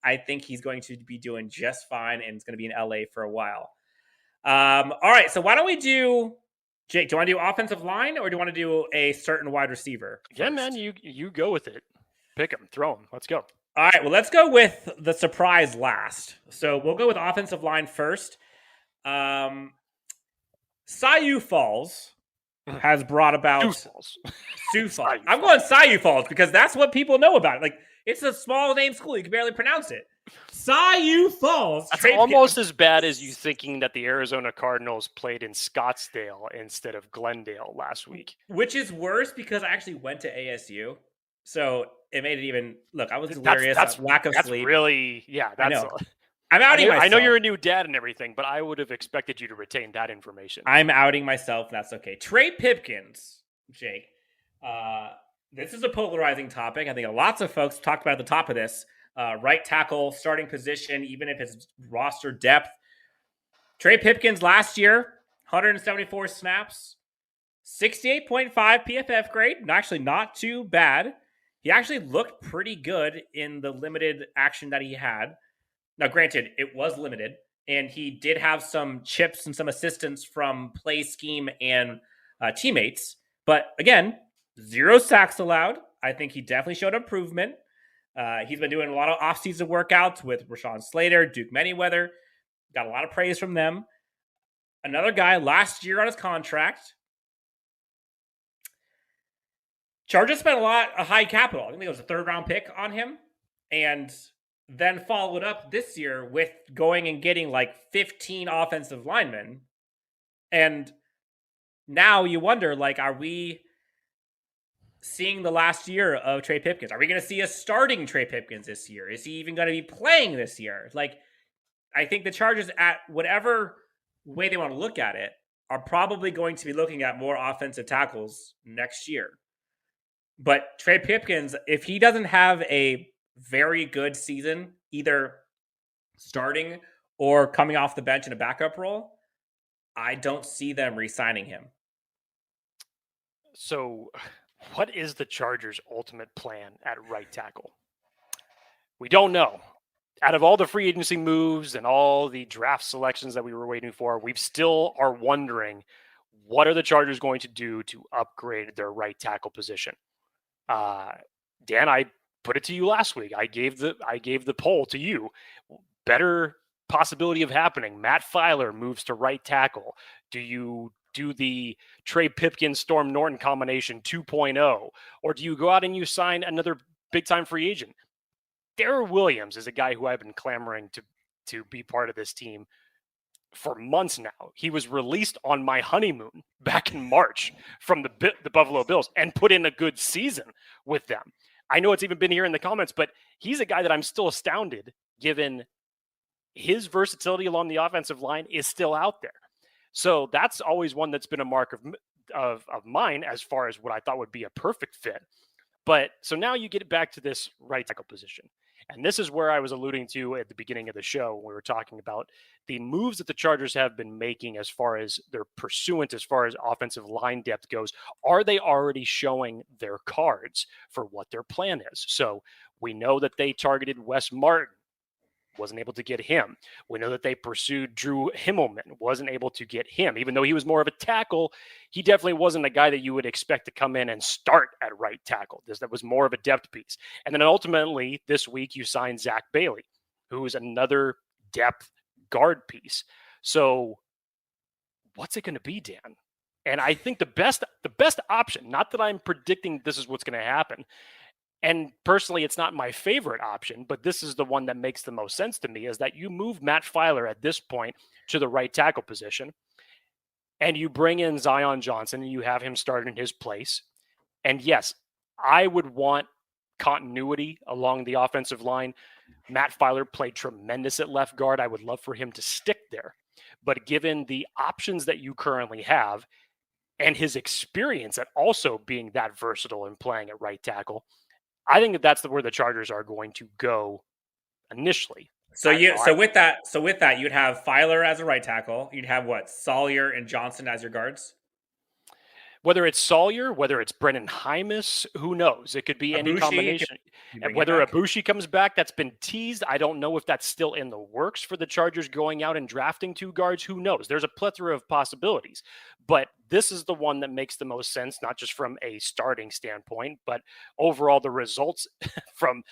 I think he's going to be doing just fine, and it's going to be in LA for a while. All right, so why don't we do... Jake, do you want to do offensive line, or do you want to do a certain wide receiver first? Yeah, man, you go with it. Pick him, throw him. Let's go. All right, well, let's go with the surprise last. So we'll go with offensive line first. Sioux Falls has brought about... Sioux Falls. I'm going Sioux Falls because that's what people know about it. Like, it's a small name school. You can barely pronounce it. Sioux Falls. That's almost as bad as you thinking that the Arizona Cardinals played in Scottsdale instead of Glendale last week. Which is worse because I actually went to ASU. So it made it even... Look, I was delirious. That's lack of sleep. Really... Yeah, that's... I know. I'm outing myself. I know you're a new dad and everything, but I would have expected you to retain that information. I'm outing myself. That's okay. Trey Pipkins, Jake. This is a polarizing topic. I think lots of folks talked about at the top of this. Right tackle, starting position, even if it's roster depth. Trey Pipkins last year, 174 snaps, 68.5 PFF grade. Actually, not too bad. He actually looked pretty good in the limited action that he had. Now, granted, it was limited, and he did have some chips and some assistance from play scheme and teammates. But again, 0 sacks allowed. I think he definitely showed improvement. He's been doing a lot of offseason workouts with Rashawn Slater, Duke Manyweather. Got a lot of praise from them. Another guy last year on his contract. Chargers spent a high capital. I think it was a 3rd-round pick on him. And then followed up this year with going and getting like 15 offensive linemen. And now you wonder, like, are we seeing the last year of Trey Pipkins? Are we going to see a starting Trey Pipkins this year? Is he even going to be playing this year? Like, I think the Chargers, at whatever way they want to look at it, are probably going to be looking at more offensive tackles next year. But Trey Pipkins, if he doesn't have a very good season, either starting or coming off the bench in a backup role, I don't see them re-signing him. So what is the Chargers' ultimate plan at right tackle? We don't know. Out of all the free agency moves and all the draft selections that we were waiting for, we still are wondering, what are the Chargers going to do to upgrade their right tackle position? Dan, I put it to you last week. I gave the poll to you. Better possibility of happening. Matt Filer moves to right tackle. Do you do the Trey Pipkins Storm Norton combination 2.0, or do you go out and you sign another big time free agent? Darrell Williams is a guy who I've been clamoring to be part of this team for months now. He was released on my honeymoon back in March from the Buffalo Bills and put in a good season with them. I know it's even been here in the comments, but he's a guy that I'm still astounded, given his versatility along the offensive line is still out there. So that's always one that's been a mark of mine as far as what I thought would be a perfect fit. But so now you get back to this right tackle position. And this is where I was alluding to at the beginning of the show. When we were talking about the moves that the Chargers have been making as far as their pursuant, as far as offensive line depth goes. Are they already showing their cards for what their plan is? So we know that they targeted Wes Martin. Wasn't able to get him. We know that they pursued Drew Himmelman. Wasn't able to get him. Even though he was more of a tackle, he definitely wasn't a guy that you would expect to come in and start at right tackle. That was more of a depth piece. And then ultimately, this week, you signed Zach Bailey, who is another depth guard piece. So what's it going to be, Dan? And I think the best option, not that I'm predicting this is what's going to happen, and personally, it's not my favorite option, but this is the one that makes the most sense to me, is that you move Matt Filer at this point to the right tackle position, and you bring in Zion Johnson, and you have him start in his place. And yes, I would want continuity along the offensive line. Matt Filer played tremendous at left guard. I would love for him to stick there. But given the options that you currently have and his experience at also being that versatile and playing at right tackle, I think that's where the Chargers are going to go initially. So with that, you'd have Filer as a right tackle. You'd have Sawyer and Johnson as your guards. Whether it's Sawyer, whether it's Brennan Hymus, who knows? It could be any combination. And whether Ibushi comes back, that's been teased. I don't know if that's still in the works for the Chargers going out and drafting 2 guards. Who knows? There's a plethora of possibilities. But this is the one that makes the most sense, not just from a starting standpoint, but overall the results from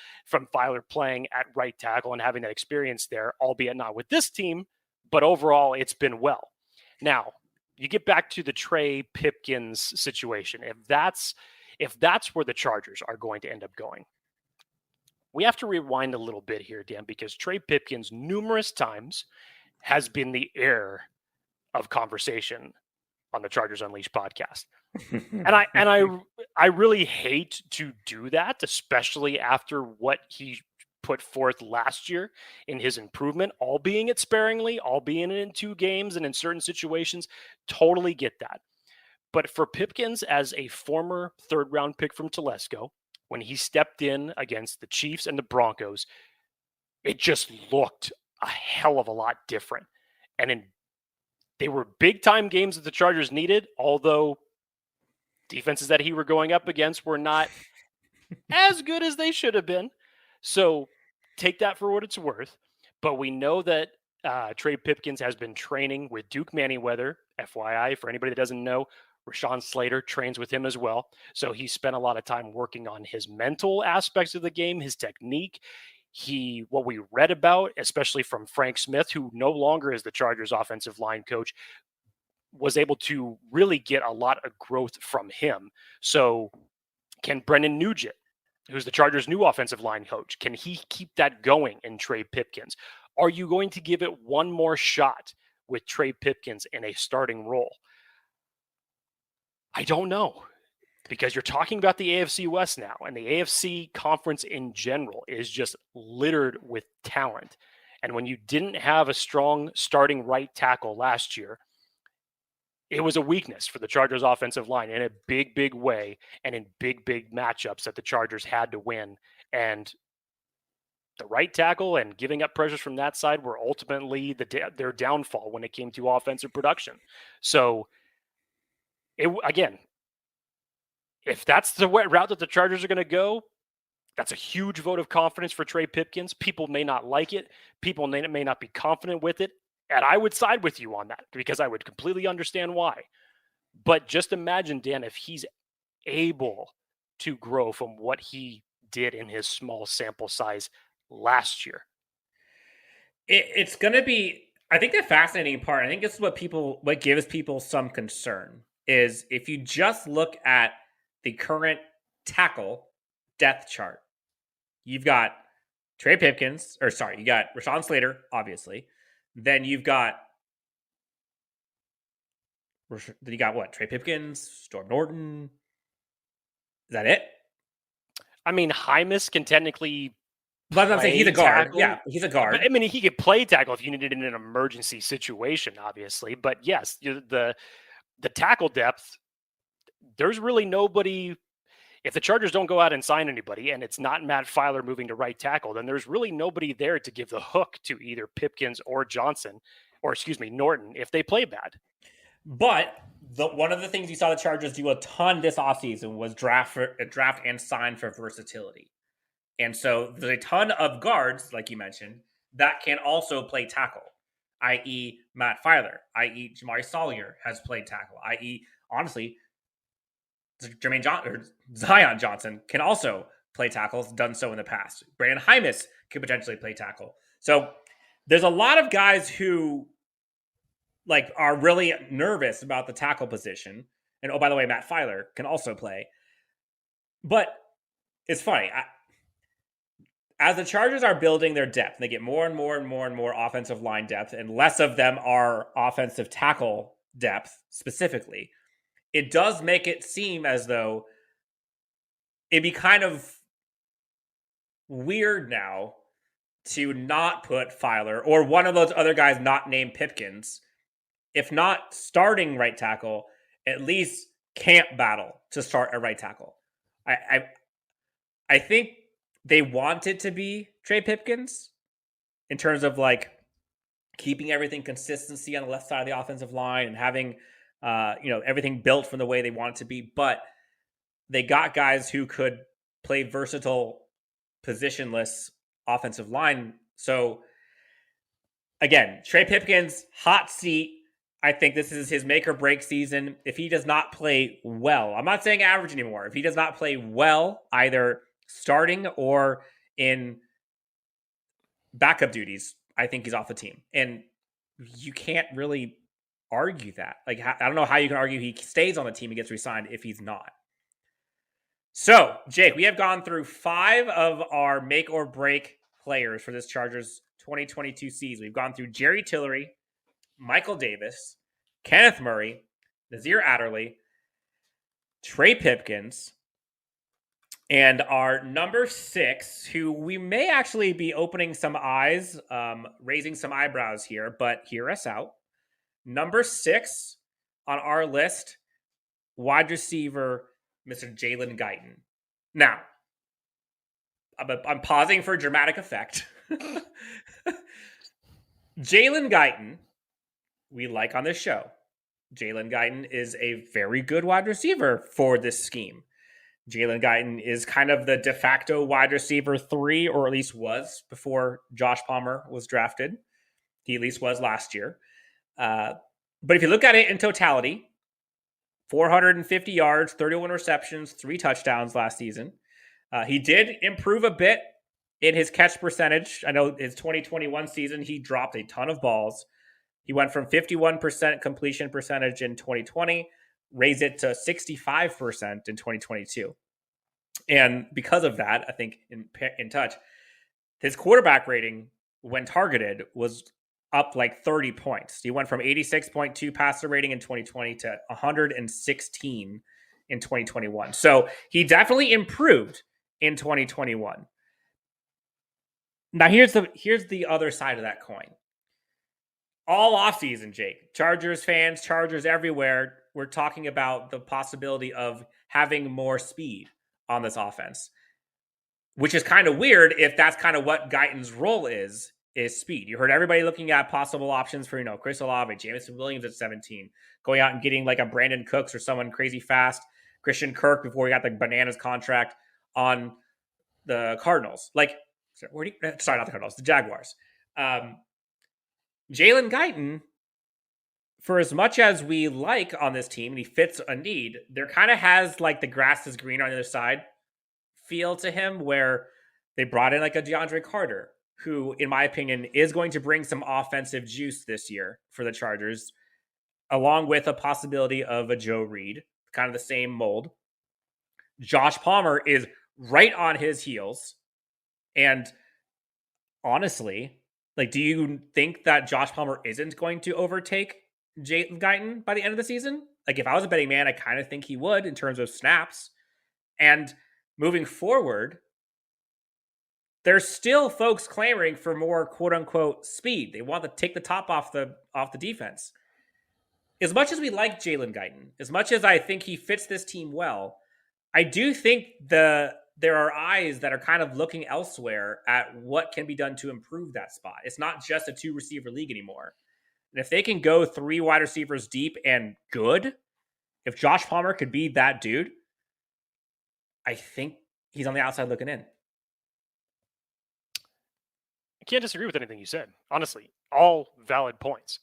Filer playing at right tackle and having that experience there, albeit not with this team, but overall it's been well. Now, you get back to the Trey Pipkins situation. If that's where the Chargers are going to end up going, we have to rewind a little bit here, Dan, because Trey Pipkins numerous times has been the heir of conversation on the Chargers Unleashed podcast. and I really hate to do that, especially after what he put forth last year in his improvement, all being it sparingly, all being in 2 games and in certain situations. Totally get that. But for Pipkins, as a former 3rd-round pick from Telesco, when he stepped in against the Chiefs and the Broncos, it just looked a hell of a lot different. And they were big-time games that the Chargers needed, although defenses that he were going up against were not as good as they should have been. So take that for what it's worth. But we know that Trey Pipkins has been training with Duke Manyweather, FYI, for anybody that doesn't know. Rashawn Slater trains with him as well. So he spent a lot of time working on his mental aspects of the game, his technique. What we read about, especially from Frank Smith, who no longer is the Chargers offensive line coach, was able to really get a lot of growth from him. So can Brendan Nugent, who's the Chargers' new offensive line coach, can he keep that going in Trey Pipkins? Are you going to give it one more shot with Trey Pipkins in a starting role? I don't know, because you're talking about the AFC West now, and the AFC conference in general is just littered with talent. And when you didn't have a strong starting right tackle last year, it was a weakness for the Chargers offensive line in a big, big way, and in big, big matchups that the Chargers had to win. And the right tackle and giving up pressures from that side were ultimately their downfall when it came to offensive production. So, again, if that's the route that the Chargers are going to go, that's a huge vote of confidence for Trey Pipkins. People may not like it. People may not be confident with it. And I would side with you on that because I would completely understand why. But just imagine, Dan, if he's able to grow from what he did in his small sample size last year. It's going to be, I think the fascinating part, I think this is what gives people some concern, is if you just look at the current tackle depth chart, you've got you got Rashawn Slater, obviously. Then you got what? Trey Pipkins, Storm Norton. Is that it? I mean, Hymas can technically. But I'm saying he's a guard. Tackle. Yeah, he's a guard. I mean, he could play tackle if you needed it in an emergency situation, obviously. But yes, the tackle depth, there's really nobody. If the Chargers don't go out and sign anybody, and it's not Matt Filer moving to right tackle, then there's really nobody there to give the hook to either Pipkins or Norton if they play bad. But one of the things you saw the Chargers do a ton this offseason was draft and sign for versatility. And so there's a ton of guards, like you mentioned, that can also play tackle, i.e. Matt Filer, i.e. Jamari Salyer has played tackle, i.e. honestly, Daiyan Johnson can also play tackles, done so in the past. Brandon Hymas could potentially play tackle. So there's a lot of guys who are really nervous about the tackle position. And oh, by the way, Matt Filer can also play. But it's funny. As the Chargers are building their depth, they get more and more and more and more offensive line depth, and less of them are offensive tackle depth specifically. It does make it seem as though it'd be kind of weird now to not put Filer or one of those other guys not named Pipkins, if not starting right tackle, at least camp battle to start a right tackle. I think they want it to be Trey Pipkins in terms of keeping everything consistency on the left side of the offensive line and having everything built from the way they want it to be. But they got guys who could play versatile, positionless offensive line. So again, Trey Pipkins, hot seat. I think this is his make or break season. If he does not play well, I'm not saying average anymore. If he does not play well, either starting or in backup duties, I think he's off the team. And you can't really argue that. I don't know how you can argue he stays on the team and gets re-signed if he's not. So, Jake, we have gone through 5 of our make or break players for this Chargers 2022 season. We've gone through Jerry Tillery, Michael Davis, Kenneth Murray, Nazir Adderley, Trey Pipkins, and our number 6, who we may actually be opening some eyes, raising some eyebrows here, but hear us out. Number 6 on our list, wide receiver, Mr. Jalen Guyton. Now, I'm pausing for dramatic effect. Jalen Guyton, we like on this show. Jalen Guyton is a very good wide receiver for this scheme. Jalen Guyton is kind of the de facto wide receiver 3, or at least was before Josh Palmer was drafted. He at least was last year. But if you look at it in totality, 450 yards, 31 receptions, 3 touchdowns last season. He did improve a bit in his catch percentage. I know his 2021 season, he dropped a ton of balls. He went from 51% completion percentage in 2020, raised it to 65% in 2022. And because of that, I think in touch, his quarterback rating when targeted was up like 30 points. He went from 86.2 passer rating in 2020 to 116 in 2021. So he definitely improved in 2021. Now here's the other side of that coin. All offseason, Jake, Chargers fans, Chargers everywhere, we're talking about the possibility of having more speed on this offense, which is kind of weird if that's kind of what Guyton's role is speed. You heard everybody looking at possible options for, Chris Olave, Jameson Williams at 17, going out and getting like a Brandon Cooks or someone crazy fast, Christian Kirk before he got the bananas contract on the Cardinals. Not the Cardinals, the Jaguars. Jalen Guyton, for as much as we like on this team, and he fits a need, there kind of has like the grass is green on the other side feel to him, where they brought in like a DeAndre Carter, who, in my opinion, is going to bring some offensive juice this year for the Chargers, along with a possibility of a Joe Reed, kind of the same mold. Josh Palmer is right on his heels. And honestly, like, do you think that Josh Palmer isn't going to overtake Jalen Guyton by the end of the season? Like, if I was a betting man, I kind of think he would in terms of snaps. And moving forward, there's still folks clamoring for more quote unquote speed. They want to take the top off the defense. As much as we like Jalen Guyton, as much as I think he fits this team well, I do think there are eyes that are kind of looking elsewhere at what can be done to improve that spot. It's not just a 2-receiver league anymore. And if they can go 3 wide receivers deep and good, if Josh Palmer could be that dude, I think he's on the outside looking in. I can't disagree with anything you said. Honestly, all valid points.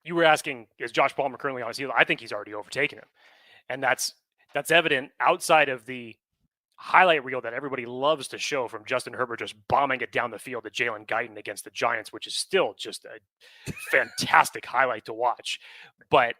You were asking, is Josh Palmer currently on his heel? I think he's already overtaken him. And that's evident outside of the highlight reel that everybody loves to show from Justin Herbert just bombing it down the field to Jalen Guyton against the Giants, which is still just a fantastic highlight to watch. But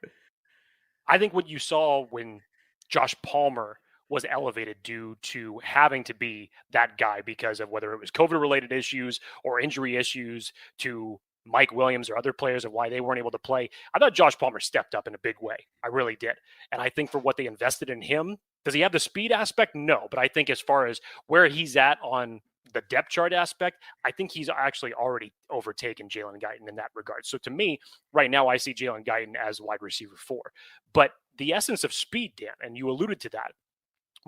I think what you saw when Josh Palmer was elevated due to having to be that guy because of whether it was COVID-related issues or injury issues to Mike Williams or other players of why they weren't able to play. I thought Josh Palmer stepped up in a big way. I really did. And I think for what they invested in him, does he have the speed aspect? No. But I think as far as where he's at on the depth chart aspect, I think he's actually already overtaken Jalen Guyton in that regard. So to me, right now, I see Jalen Guyton as wide receiver 4. But the essence of speed, Dan, and you alluded to that,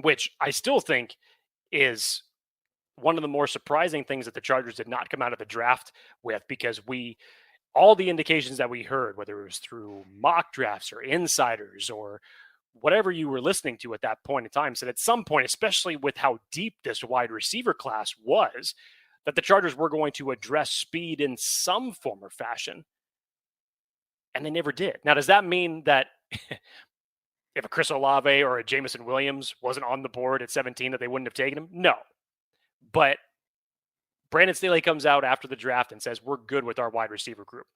which I still think is one of the more surprising things that the Chargers did not come out of the draft with, because all the indications that we heard, whether it was through mock drafts or insiders or whatever you were listening to at that point in time, said at some point, especially with how deep this wide receiver class was, that the Chargers were going to address speed in some form or fashion. And they never did. Now, does that mean that if a Chris Olave or a Jameson Williams wasn't on the board at 17 that they wouldn't have taken him? No. But Brandon Staley comes out after the draft and says, we're good with our wide receiver group.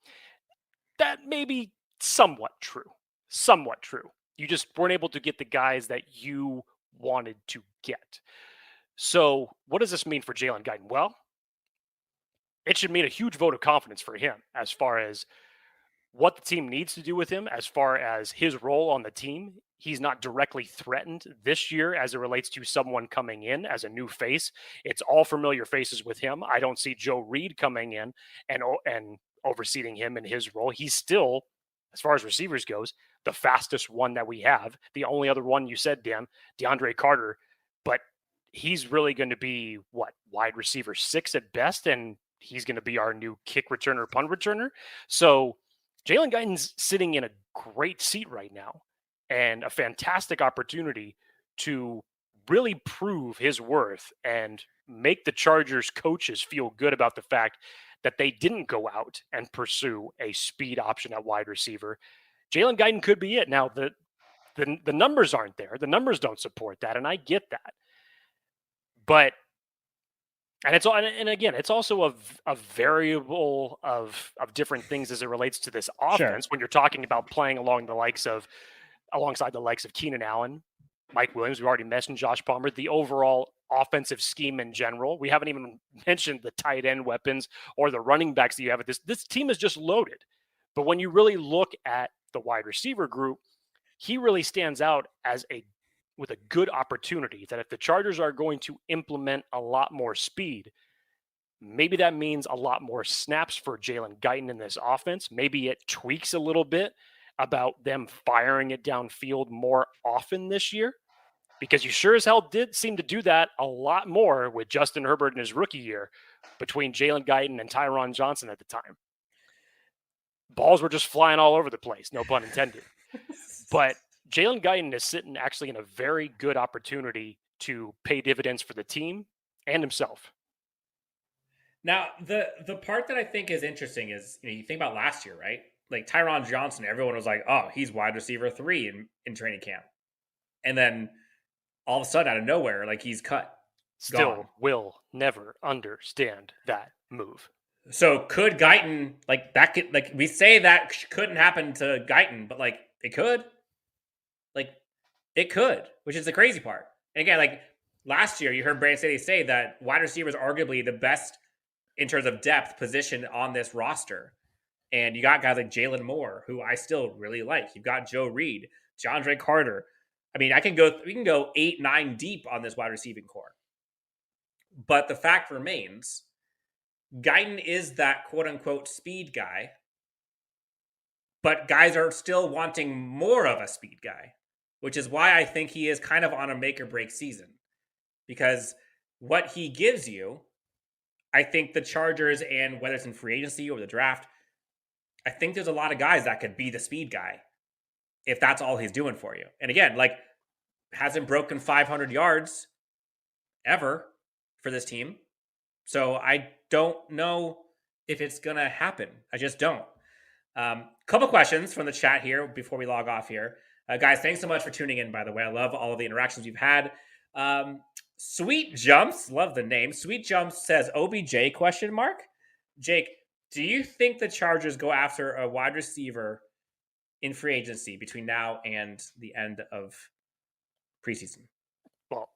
That may be somewhat true. Somewhat true. You just weren't able to get the guys that you wanted to get. So what does this mean for Jalen Guyton? Well, it should mean a huge vote of confidence for him as far as what the team needs to do with him, as far as his role on the team. He's not directly threatened this year as it relates to someone coming in as a new face. It's all familiar faces with him. I don't see Joe Reed coming in and overseeing him in his role. He's still, as far as receivers goes, the fastest one that we have. The only other one you said, Dan, DeAndre Carter, but he's really going to be wide receiver 6 at best, and he's going to be our new kick returner, punt returner. So Jalen Guyton's sitting in a great seat right now, and a fantastic opportunity to really prove his worth and make the Chargers coaches feel good about the fact that they didn't go out and pursue a speed option at wide receiver. Jalen Guyton could be it. Now, the numbers aren't there. The numbers don't support that, and I get that. But and again, it's also a variable of different things as it relates to this offense. When you're talking about playing alongside the likes of Keenan Allen, Mike Williams, we already mentioned Josh Palmer, the overall offensive scheme in general. We haven't even mentioned the tight end weapons or the running backs that you have at this team is just loaded. But when you really look at the wide receiver group, he really stands out with a good opportunity that if the Chargers are going to implement a lot more speed, maybe that means a lot more snaps for Jalen Guyton in this offense. Maybe it tweaks a little bit about them firing it downfield more often this year, because you sure as hell did seem to do that a lot more with Justin Herbert in his rookie year between Jalen Guyton and Tyron Johnson at the time. Balls were just flying all over the place, no pun intended. But Jalen Guyton is sitting actually in a very good opportunity to pay dividends for the team and himself. Now, the part that I think is interesting is, you think about last year, right? Like Tyron Johnson, everyone was like, oh, he's wide receiver 3 in training camp. And then all of a sudden, out of nowhere, like he's cut. Still will never understand that move. So could Guyton, we say that couldn't happen to Guyton, but it could. It could, which is the crazy part. And again, last year, you heard Brandon Staley say that wide receiver is arguably the best in terms of depth position on this roster. And you got guys like Jalen Moore, who I still really like. You've got Joe Reed, Jandre Carter. I mean, we can go 8, 9 deep on this wide receiving core. But the fact remains, Guyton is that quote unquote speed guy, but guys are still wanting more of a speed guy, which is why I think he is kind of on a make or break season, because what he gives you, I think the Chargers, and whether it's in free agency or the draft, I think there's a lot of guys that could be the speed guy if that's all he's doing for you. And again, hasn't broken 500 yards ever for this team. So I don't know if it's going to happen. I just don't. Couple questions from the chat here before we log off here. Guys, thanks so much for tuning in, by the way. I love all of the interactions we've had. Sweet Jumps, love the name. Sweet Jumps says, OBJ ? Jake, do you think the Chargers go after a wide receiver in free agency between now and the end of preseason? Well,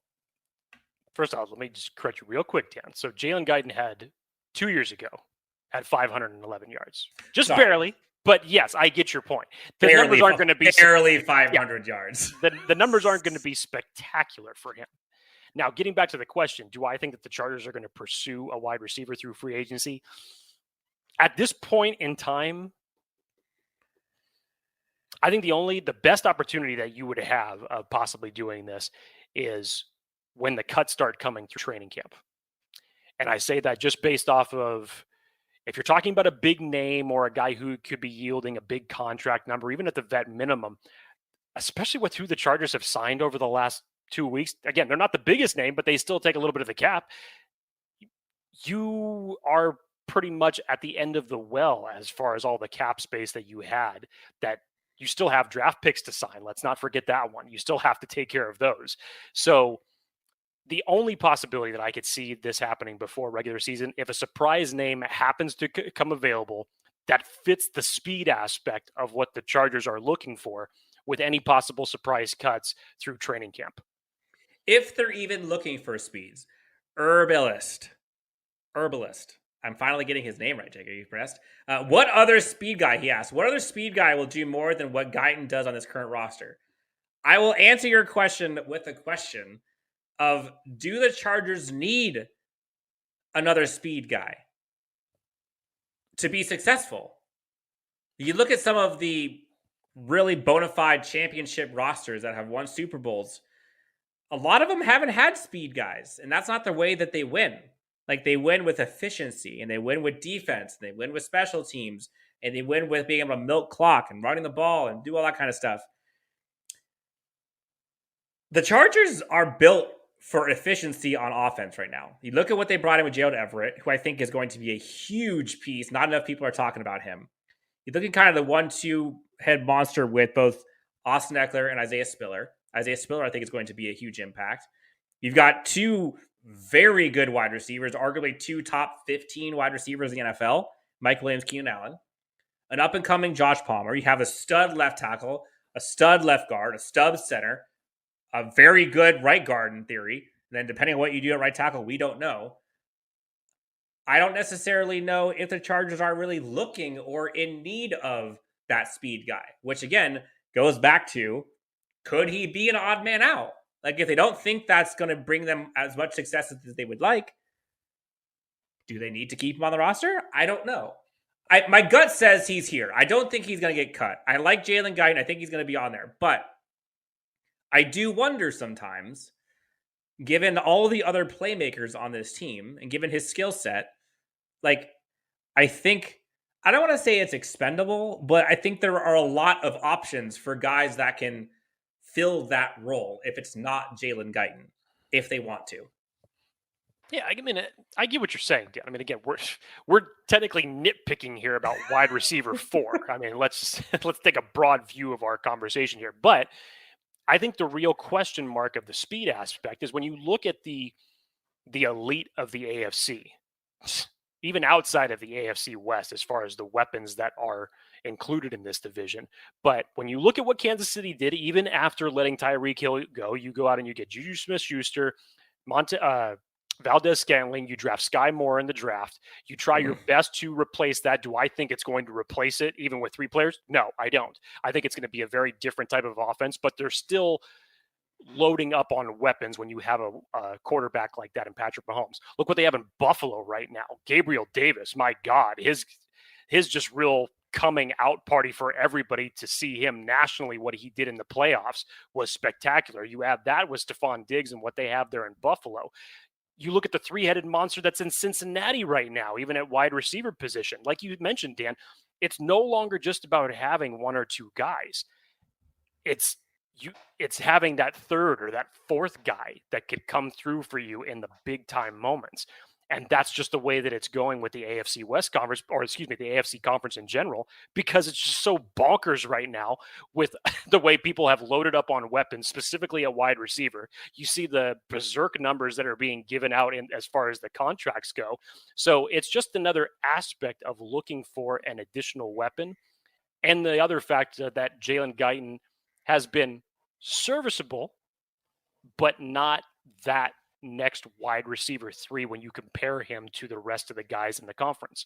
first off, let me just correct you real quick, Dan. So Jalen Guyton had 2 years ago had 511 yards. Just barely. But yes, I get your point. The numbers aren't going to be barely 500 yards. The numbers aren't going to be spectacular for him. Now, getting back to the question, do I think that the Chargers are going to pursue a wide receiver through free agency? At this point in time, I think the best opportunity that you would have of possibly doing this is when the cuts start coming through training camp. And I say that just based off of, if you're talking about a big name or a guy who could be yielding a big contract number, even at the vet minimum, especially with who the Chargers have signed over the last 2 weeks. Again, they're not the biggest name, but they still take a little bit of the cap. You are pretty much at the end of the well as far as all the cap space that you had, that you still have draft picks to sign. Let's not forget that one. You still have to take care of those. So the only possibility that I could see this happening before regular season, if a surprise name happens to come available that fits the speed aspect of what the Chargers are looking for, with any possible surprise cuts through training camp. If they're even looking for speeds. Herbalist. I'm finally getting his name right, Jake. Are you impressed? What other speed guy, he asked, what other speed guy will do more than what Guyton does on this current roster? I will answer your question with a question of, do the Chargers need another speed guy to be successful? You look at some of the really bona fide championship rosters that have won Super Bowls. A lot of them haven't had speed guys, and that's not the way that they win. They win with efficiency, and they win with defense, and they win with special teams, and they win with being able to milk clock and running the ball and do all that kind of stuff. The Chargers are built for efficiency on offense right now. You look at what they brought in with Gerald Everett, who I think is going to be a huge piece. Not enough people are talking about him. You look at kind of the 1-2 head monster with both Austin Eckler and Isaiah Spiller. Isaiah Spiller, I think, is going to be a huge impact. You've got two very good wide receivers, arguably two top 15 wide receivers in the NFL, Mike Williams, Keenan Allen. An up-and-coming Josh Palmer. You have a stud left tackle, a stud left guard, a stud center, a very good right guard in theory. And then depending on what you do at right tackle, we don't know. I don't necessarily know if the Chargers are really looking or in need of that speed guy, which again goes back to, could he be an odd man out? Like if they don't think that's going to bring them as much success as they would like, do they need to keep him on the roster? I don't know. My gut says he's here. I don't think he's going to get cut. I like Jalen Guyton. I think he's going to be on there. But I do wonder sometimes, given all the other playmakers on this team and given his skill set, like I don't want to say it's expendable, but I think there are a lot of options for guys that can fill that role if it's not Jalen Guyton, if they want to. Yeah, I mean, I get what you're saying, Dan. I mean, again, we're technically nitpicking here about wide receiver 4. I mean, let's take a broad view of our conversation here. But I think the real question mark of the speed aspect is when you look at the elite of the AFC, even outside of the AFC West, as far as the weapons that are included in this division. But when you look at what Kansas City did, even after letting Tyreek Hill go, you go out and you get Juju Smith-Schuster, Valdez-Scantling, you draft Sky Moore in the draft. You try your best to replace that. Do I think it's going to replace it even with 3 players? No, I don't. I think it's going to be a very different type of offense, but they're still loading up on weapons when you have a quarterback like that in Patrick Mahomes. Look what they have in Buffalo right now. Gabriel Davis, my God, his just real coming out party for everybody to see him nationally. What he did in the playoffs was spectacular. You add that with Stephon Diggs and what they have there in Buffalo. You look at the 3-headed monster that's in Cincinnati right now, even at wide receiver position. Like you mentioned, Dan, it's no longer just about having 1 or 2 guys. It's having that 3rd or that 4th guy that could come through for you in the big time moments. And that's just the way that it's going with the AFC West Conference, or the AFC Conference in general, because it's just so bonkers right now with the way people have loaded up on weapons, specifically a wide receiver. You see the berserk numbers that are being given out as far as the contracts go. So it's just another aspect of looking for an additional weapon. And the other fact that Jalen Guyton has been serviceable, but not that next wide receiver 3 when you compare him to the rest of the guys in the conference.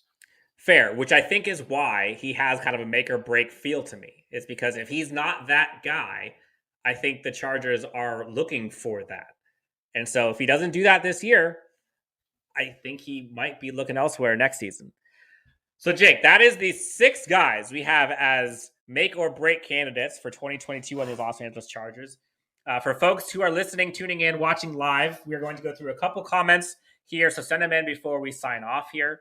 Fair, which I think is why he has kind of a make or break feel to me. It's because if he's not that guy, I think the Chargers are looking for that. And so if he doesn't do that this year, I think he might be looking elsewhere next season. So Jake, that is the 6 guys we have as make or break candidates for 2022 on the Los Angeles Chargers. For folks who are listening, tuning in, watching live, we are going to go through a couple comments here. So send them in before we sign off here.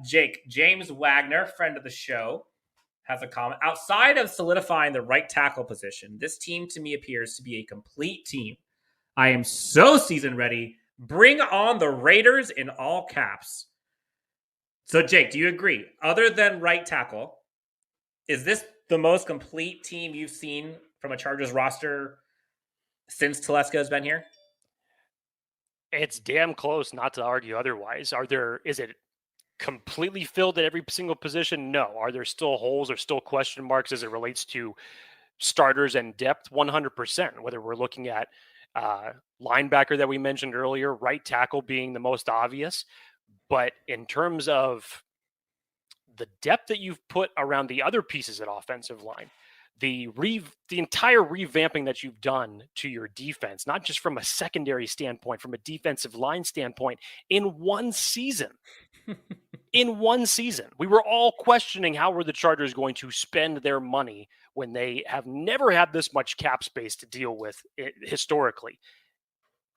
Jake, James Wagner, friend of the show, has a comment. Outside of solidifying the right tackle position, this team to me appears to be a complete team. I am so season ready. Bring on the Raiders in all caps. So Jake, do you agree? Other than right tackle, is this the most complete team you've seen from a Chargers roster since Telesco has been here? It's damn close not to argue otherwise. Is it completely filled at every single position? No. Are there still holes or still question marks as it relates to starters and depth? 100%. Whether we're looking at linebacker that we mentioned earlier, right tackle being the most obvious. But in terms of the depth that you've put around the other pieces at offensive line, the entire revamping that you've done to your defense, not just from a secondary standpoint, from a defensive line standpoint, in one season. In one season. We were all questioning how were the Chargers going to spend their money when they have never had this much cap space to deal with historically.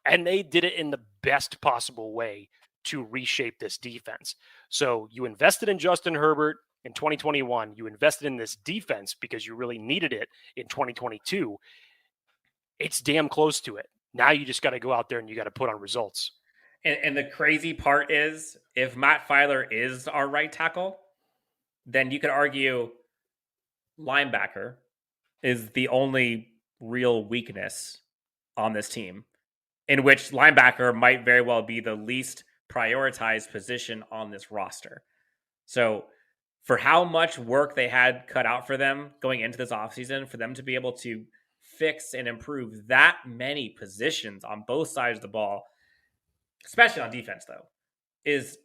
And they did it in the best possible way to reshape this defense. So you invested in Justin Herbert in 2021. You invested in this defense because you really needed it in 2022. It's damn close to it. Now you just got to go out there and you got to put on results. And the crazy part is, if Matt Filer is our right tackle, then you could argue linebacker, is the only real weakness on this team, in which linebacker might very well be the least prioritized position on this roster. So for how much work they had cut out for them going into this offseason, for them to be able to fix and improve that many positions on both sides of the ball, especially on defense, though, is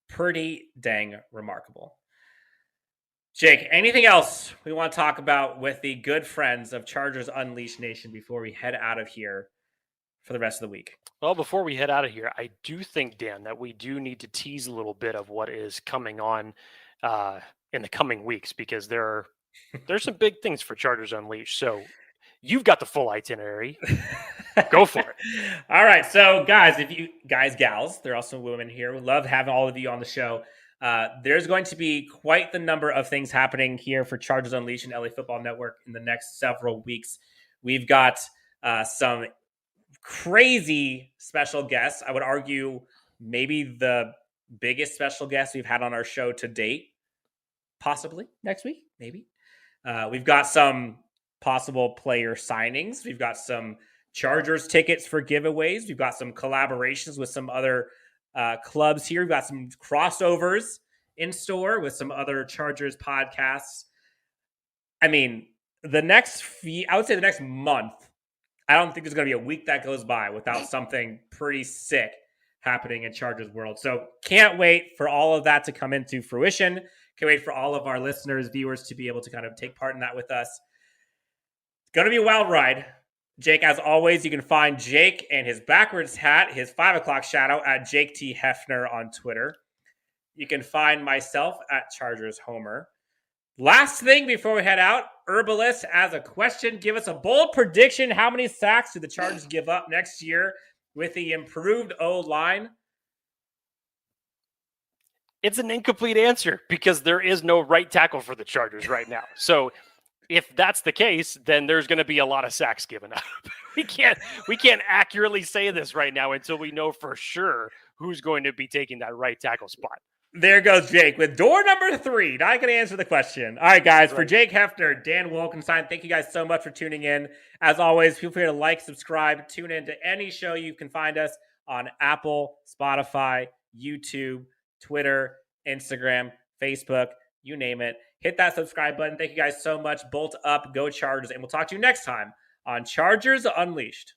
pretty dang remarkable. Jake, anything else we want to talk about with the good friends of Chargers Unleashed Nation before we head out of here for the rest of the week? Well, before we head out of here, I do think, Dan, that we do need to tease a little bit of what is coming on in the coming weeks, because there's some big things for Chargers Unleashed. So you've got the full itinerary. Go for it. All right. So guys, gals, there are also women here. We love having all of you on the show. There's going to be quite the number of things happening here for Chargers Unleashed and LA Football Network in the next several weeks. We've got some crazy special guests. I would argue maybe the biggest special guest we've had on our show to date, possibly next week, maybe. We've got some possible player signings. We've got some Chargers tickets for giveaways. We've got some collaborations with some other clubs here. We've got some crossovers in store with some other Chargers podcasts. I mean, I would say the next month, I don't think there's going to be a week that goes by without something pretty sick happening in Chargers world. So can't wait for all of that to come into fruition. Can't wait for all of our listeners, viewers to be able to kind of take part in that with us. It's going to be a wild ride. Jake, as always, you can find Jake and his backwards hat, his 5 o'clock shadow, at Jake T. Hefner on Twitter. You can find myself at Chargers Homer. Last thing before we head out, Herbalist as a question. Give us a bold prediction. How many sacks do the Chargers give up next year with the improved O-line? It's an incomplete answer because there is no right tackle for the Chargers right now. So if that's the case, then there's going to be a lot of sacks given up. We can't accurately say this right now until we know for sure who's going to be taking that right tackle spot. There goes Jake with door number 3. Not going to answer the question. All right, guys. For Jake Hefner, Dan Wolkenstein, thank you guys so much for tuning in. As always, feel free to like, subscribe, tune in to any show. You can find us on Apple, Spotify, YouTube, Twitter, Instagram, Facebook, you name it. Hit that subscribe button. Thank you guys so much. Bolt up, go Chargers, and we'll talk to you next time on Chargers Unleashed.